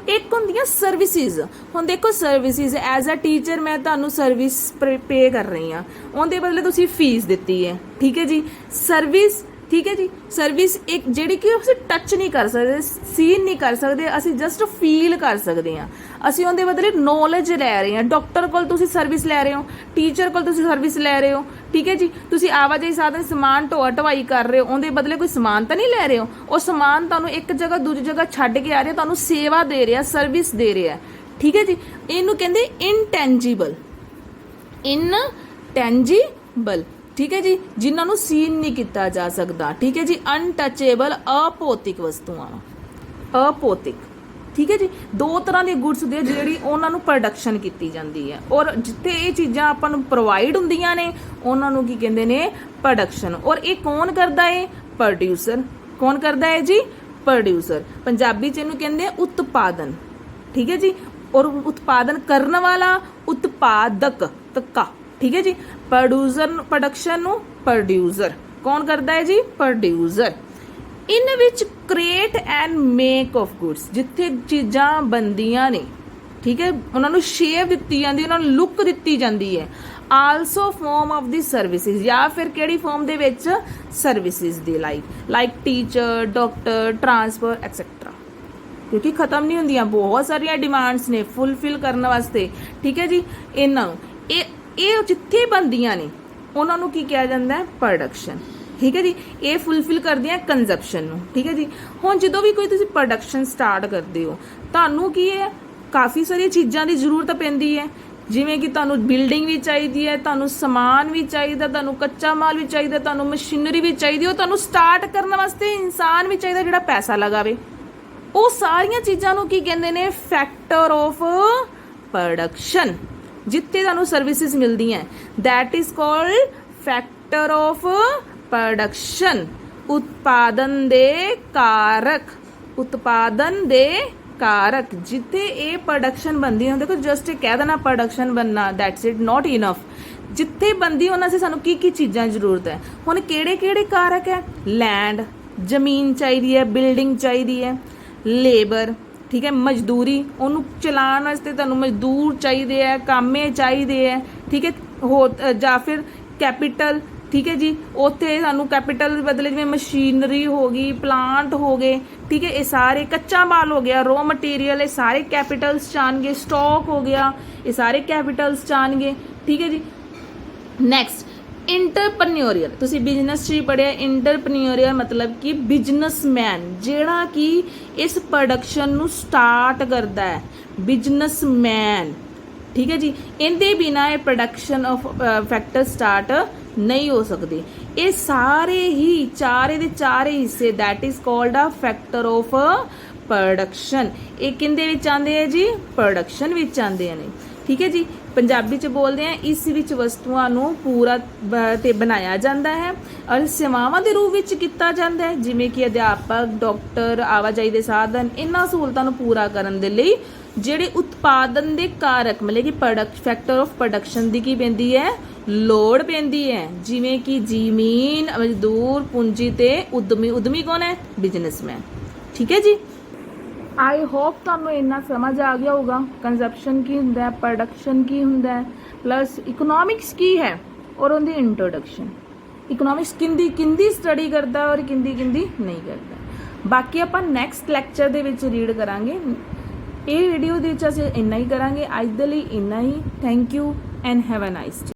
ਇੱਕ ਹੁੰਦੀਆਂ ਸਰਵਿਸਿਜ਼। ਹੁਣ ਦੇਖੋ ਸਰਵਿਸਿਜ਼, ਐਜ਼ ਅ ਟੀਚਰ ਮੈਂ ਤੁਹਾਨੂੰ ਸਰਵਿਸ ਪੇ ਕਰ ਰਹੀ ਹਾਂ, ਉਹਦੇ ਬਦਲੇ ਤੁਸੀਂ ਫੀਸ ਦਿੱਤੀ ਹੈ। ਠੀਕ ਹੈ ਜੀ, ਸਰਵਿਸ। ਠੀਕ ਹੈ ਜੀ, ਸਰਵਿਸ ਇੱਕ ਜਿਹੜੀ ਕਿ ਅਸੀਂ ਟੱਚ ਨਹੀਂ ਕਰ ਸਕਦੇ, ਸੀਨ ਨਹੀਂ ਕਰ ਸਕਦੇ, ਅਸੀਂ ਜਸਟ ਫੀਲ ਕਰ ਸਕਦੇ ਹਾਂ। ਅਸੀਂ ਉਹਦੇ ਬਦਲੇ ਨੌਲੇਜ ਲੈ ਰਹੇ ਹਾਂ। ਡਾਕਟਰ ਕੋਲ ਤੁਸੀਂ ਸਰਵਿਸ ਲੈ ਰਹੇ ਹੋ, ਟੀਚਰ ਕੋਲ ਤੁਸੀਂ ਸਰਵਿਸ ਲੈ ਰਹੇ ਹੋ। ਠੀਕ ਹੈ ਜੀ, ਤੁਸੀਂ ਆਵਾਜਾਈ ਸਾਧਨ ਸਮਾਨ ਢੋਆ-ਢਵਾਈ ਕਰ ਰਹੇ ਹੋ, ਉਹਦੇ ਬਦਲੇ ਕੋਈ ਸਮਾਨ ਤਾਂ ਨਹੀਂ ਲੈ ਰਹੇ ਹੋ, ਉਹ ਸਮਾਨ ਤੁਹਾਨੂੰ ਇੱਕ ਜਗ੍ਹਾ ਦੂਜੀ ਜਗ੍ਹਾ ਛੱਡ ਕੇ ਆ ਰਿਹਾ, ਤੁਹਾਨੂੰ ਸੇਵਾ ਦੇ ਰਿਹਾ, ਸਰਵਿਸ ਦੇ ਰਿਹਾ। ਠੀਕ ਹੈ ਜੀ, ਇਹਨੂੰ ਕਹਿੰਦੇ ਇਨਟੈਂਜੀਬਲ। ਠੀਕ ਹੈ ਜੀ, ਜਿਨ੍ਹਾਂ ਨੂੰ ਸੀਨ ਨਹੀਂ ਕੀਤਾ ਜਾ ਸਕਦਾ। ਠੀਕ ਹੈ ਜੀ, ਅਨਟੱਚੇਬਲ, ਅਭੌਤਿਕ ਵਸਤੂਆਂ, ਅਭੌਤਿਕ। ਠੀਕ ਹੈ ਜੀ, ਦੋ ਤਰ੍ਹਾਂ ਦੇ ਗੁੱਡਸ ਹੁੰਦੇ ਆ ਜਿਹੜੀ ਉਹਨਾਂ ਨੂੰ ਪ੍ਰੋਡਕਸ਼ਨ ਕੀਤੀ ਜਾਂਦੀ ਹੈ, ਔਰ ਜਿੱਥੇ ਇਹ ਚੀਜ਼ਾਂ ਆਪਾਂ ਨੂੰ ਪ੍ਰੋਵਾਈਡ ਹੁੰਦੀਆਂ ਨੇ ਉਹਨਾਂ ਨੂੰ ਕੀ ਕਹਿੰਦੇ ਨੇ, ਪ੍ਰੋਡਕਸ਼ਨ। ਔਰ ਇਹ ਕੌਣ ਕਰਦਾ ਹੈ, ਪ੍ਰੋਡਿਊਸਰ। ਕੌਣ ਕਰਦਾ ਹੈ ਜੀ, ਪ੍ਰੋਡਿਊਸਰ। ਪੰਜਾਬੀ 'ਚ ਇਹਨੂੰ ਕਹਿੰਦੇ ਉਤਪਾਦਨ। ਠੀਕ ਹੈ ਜੀ, ਔਰ ਉਤਪਾਦਨ ਕਰਨ ਵਾਲਾ ਉਤਪਾਦਕ, ਤੱਕਾ। ਠੀਕ ਹੈ ਜੀ, ਪ੍ਰੋਡਕਸ਼ਨ ਨੂੰ ਪ੍ਰੋਡਿਊਸਰ ਕੌਣ ਕਰਦਾ ਹੈ ਜੀ, ਪ੍ਰੋਡਿਊਸਰ। ਇਨ ਵਿੱਚ create and make of goods, ਜਿੱਥੇ ਚੀਜ਼ਾਂ ਬਣਦੀਆਂ ਨੇ। ਠੀਕ ਹੈ, ਉਹਨਾਂ ਨੂੰ ਸ਼ੇਪ ਦਿੱਤੀ ਜਾਂਦੀ, ਉਹਨਾਂ ਨੂੰ ਲੁੱਕ ਦਿੱਤੀ ਜਾਂਦੀ ਹੈ। Also farm of the services, ਜਾਂ ਫਿਰ ਕਿਹੜੀ ਫਾਰਮ ਦੇ ਵਿੱਚ, ਸਰਵਿਸਿਜ਼ ਦੀ, like teacher, doctor, transport etcetera. ਕਿਉਂਕਿ ਖਤਮ ਨਹੀਂ ਹੁੰਦੀਆਂ, ਬਹੁਤ ਸਾਰੀਆਂ ਡਿਮਾਂਡਸ ਨੇ ਫੁੱਲਫਿਲ ਕਰਨ ਵਾਸਤੇ। ਠੀਕ ਹੈ ਜੀ, ਇਹਨਾਂ ਨੂੰ ਇਹ ਜਿੱਥੇ ਬਣਦੀਆਂ ਨੇ ਉਹਨਾਂ ਨੂੰ ਕੀ ਕਿਹਾ ਜਾਂਦਾ ਹੈ, ਪ੍ਰੋਡਕਸ਼ਨ। ਠੀਕ ਹੈ ਜੀ, ਇਹ ਫੁੱਲਫਿਲ ਕਰਦੀਆਂ ਕੰਜ਼ਪਸ਼ਨ ਨੂੰ। ਠੀਕ ਹੈ ਜੀ, ਹੁਣ ਜਦੋਂ ਵੀ ਕੋਈ ਤੁਸੀਂ ਪ੍ਰੋਡਕਸ਼ਨ ਸਟਾਰਟ ਕਰਦੇ ਹੋ, ਤੁਹਾਨੂੰ ਕੀ ਹੈ, ਕਾਫੀ ਸਾਰੀਆਂ ਚੀਜ਼ਾਂ ਦੀ ਜ਼ਰੂਰਤ ਪੈਂਦੀ ਹੈ। ਜਿਵੇਂ ਕਿ ਤੁਹਾਨੂੰ ਬਿਲਡਿੰਗ ਵੀ ਚਾਹੀਦੀ ਹੈ, ਤੁਹਾਨੂੰ ਸਮਾਨ ਵੀ ਚਾਹੀਦਾ, ਤੁਹਾਨੂੰ ਕੱਚਾ ਮਾਲ ਵੀ ਚਾਹੀਦਾ, ਤੁਹਾਨੂੰ ਮਸ਼ੀਨਰੀ ਵੀ ਚਾਹੀਦੀ, ਉਹ ਤੁਹਾਨੂੰ ਸਟਾਰਟ ਕਰਨ ਵਾਸਤੇ ਇਨਸਾਨ ਵੀ ਚਾਹੀਦਾ ਜਿਹੜਾ ਪੈਸਾ ਲਗਾਵੇ। ਉਹ ਸਾਰੀਆਂ ਚੀਜ਼ਾਂ ਨੂੰ ਕੀ ਕਹਿੰਦੇ ਨੇ, ਫੈਕਟਰ ਆਫ ਪ੍ਰੋਡਕਸ਼ਨ। ਜਿੱਥੇ ਤੁਹਾਨੂੰ ਸਰਵਿਸਿਜ਼ ਮਿਲਦੀਆਂ, that is called factor of production. ਉਤਪਾਦਨ ਦੇ ਕਾਰਕ, ਉਤਪਾਦਨ ਦੇ ਕਾਰਕ, ਜਿੱਥੇ ਇਹ ਪ੍ਰੋਡਕਸ਼ਨ ਬਣਦੀ ਹੈ। ਦੇਖੋ ਜਸਟ ਕਹਿ ਦੇਣਾ ਪ੍ਰੋਡਕਸ਼ਨ ਬਣਨਾ, ਦੈਟਸ ਇਟ, ਨਾਟ ਇਨਫ। ਜਿੱਥੇ ਬਣਦੀ ਉਹਨਾਂ ਸੇ ਸਾਨੂੰ ਕੀ ਕੀ ਚੀਜ਼ਾਂ ਜ਼ਰੂਰਤ ਹੈ। ਹੁਣ ਕਿਹੜੇ ਕਿਹੜੇ ਕਾਰਕ ਹੈ, ਲੈਂਡ, ਜ਼ਮੀਨ ਚਾਹੀਦੀ ਹੈ, ਬਿਲਡਿੰਗ ਚਾਹੀਦੀ ਹੈ, ਲੇਬਰ। ਠੀਕ ਹੈ, ਮਜ਼ਦੂਰੀ, ਉਹਨੂੰ ਚਲਾਉਣ ਵਾਸਤੇ ਤੁਹਾਨੂੰ ਮਜ਼ਦੂਰ ਚਾਹੀਦੇ ਹੈ, ਕਾਮੇ ਚਾਹੀਦੇ ਹੈ। ਠੀਕ ਹੈ, ਹੋਰ ਜਾਂ ਫਿਰ ਕੈਪੀਟਲ। ਠੀਕ ਹੈ ਜੀ, ਉੱਥੇ ਸਾਨੂੰ ਕੈਪੀਟਲ ਦੇ ਬਦਲੇ ਜਿਵੇਂ ਮਸ਼ੀਨਰੀ ਹੋ ਗਈ, ਪਲਾਂਟ ਹੋ ਗਏ। ਠੀਕ ਹੈ, ਇਹ ਸਾਰੇ ਕੱਚਾ ਮਾਲ ਹੋ ਗਿਆ, ਰੋ ਮਟੀਰੀਅਲ, ਇਹ ਸਾਰੇ ਕੈਪੀਟਲਸ 'ਚ ਆਉਣਗੇ। ਸਟਾਕ ਹੋ ਗਿਆ, ਇਹ ਸਾਰੇ ਕੈਪੀਟਲਸ 'ਚ ਆਉਣਗੇ। ਠੀਕ ਹੈ ਜੀ, ਨੈਕਸਟ ਇੰਟਰਪ੍ਰੀਨਿਓਰੀਅਲ। ਤੁਸੀਂ ਬਿਜ਼ਨਸ 'ਚ ਹੀ ਪੜ੍ਹਿਆ, ਇੰਟਰਪ੍ਰੀਨਿਓਰੀਅਲ ਮਤਲਬ ਕਿ ਬਿਜ਼ਨਸਮੈਨ, ਜਿਹੜਾ ਕਿ ਇਸ ਪ੍ਰੋਡਕਸ਼ਨ ਨੂੰ ਸਟਾਰਟ ਕਰਦਾ ਹੈ, ਬਿਜ਼ਨਸਮੈਨ। ਠੀਕ ਹੈ ਜੀ, ਇਹਦੇ ਬਿਨਾ ਇਹ ਪ੍ਰੋਡਕਸ਼ਨ ਆਫ ਫੈਕਟਰ ਸਟਾਰਟ ਨਹੀਂ ਹੋ ਸਕਦੀ। ਇਹ ਸਾਰੇ ਹੀ ਚਾਰੇ ਦੇ ਚਾਰੇ ਹਿੱਸੇ, that is called a factor of production. ਇਹ ਕਿੰਦੇ ਵਿੱਚ ਆਉਂਦੇ ਆ ਜੀ, ਪ੍ਰੋਡਕਸ਼ਨ ਵਿੱਚ ਆਉਂਦੇ ਨੇ। ਠੀਕ ਹੈ ਜੀ, ਪੰਜਾਬੀ 'ਚ ਬੋਲਦੇ ਆ, ਇਸ ਵਿੱਚ ਵਸਤੂਆਂ ਨੂੰ ਪੂਰਾ ਤੇ ਬਣਾਇਆ ਜਾਂਦਾ ਹੈ ਔਰ ਸੇਵਾਵਾਂ ਦੇ ਰੂਪ ਵਿੱਚ ਕੀਤਾ ਜਾਂਦਾ ਹੈ, ਜਿਵੇਂ ਕਿ ਅਧਿਆਪਕ, ਡਾਕਟਰ, ਆਵਾਜਾਈ ਦੇ ਸਾਧਨ। ਇਹਨਾਂ ਸਹੂਲਤਾਂ ਨੂੰ ਪੂਰਾ ਕਰਨ ਦੇ ਲਈ ਜਿਹੜੇ ਉਤਪਾਦਨ ਦੇ ਕਾਰਕ, ਮਤਲਬ ਕਿ ਫੈਕਟਰ ਆਫ ਪ੍ਰੋਡਕਸ਼ਨ ਦੀ ਕੀ ਪੈਂਦੀ ਹੈ, ਲੋੜ ਪੈਂਦੀ ਹੈ। ਜਿਵੇਂ ਕਿ ਜ਼ਮੀਨ, ਮਜ਼ਦੂਰ, ਪੂੰਜੀ ਤੇ ਉਦਮੀ। ਉਦਮੀ ਕੌਣ ਹੈ, ਬਿਜ਼ਨਸਮੈਨ। ਠੀਕ ਹੈ ਜੀ, ਆਈ ਹੋਪ ਤੁਹਾਨੂੰ ਇੰਨਾ ਸਮਝ ਆ ਗਿਆ ਹੋਊਗਾ ਕੰਜ਼ਪਸ਼ਨ ਕੀ ਹੁੰਦਾ ਹੈ, ਪ੍ਰੋਡਕਸ਼ਨ ਕੀ ਹੁੰਦਾ ਹੈ, ਪਲੱਸ ਇਕਨੋਮਿਕਸ ਕੀ ਹੈ ਔਰ ਉਹਦੀ ਇੰਟਰੋਡਕਸ਼ਨ। ਇਕਨੋਮਿਕਸ ਕਿੰਦੀ ਸਟੱਡੀ ਕਰਦਾ ਔਰ ਕਿੰਦੀ ਨਹੀਂ ਕਰਦਾ। ਬਾਕੀ ਆਪਾਂ ਨੈਕਸਟ ਲੈਕਚਰ ਦੇ ਵਿੱਚ ਰੀਡ ਕਰਾਂਗੇ। ਇਹ ਵੀਡੀਓ ਦੇ ਵਿੱਚ ਅਸੀਂ ਇੰਨਾ ਹੀ ਕਰਾਂਗੇ। ਅੱਜ ਦੇ ਲਈ ਇੰਨਾ ਹੀ। Thank you and have a nice day.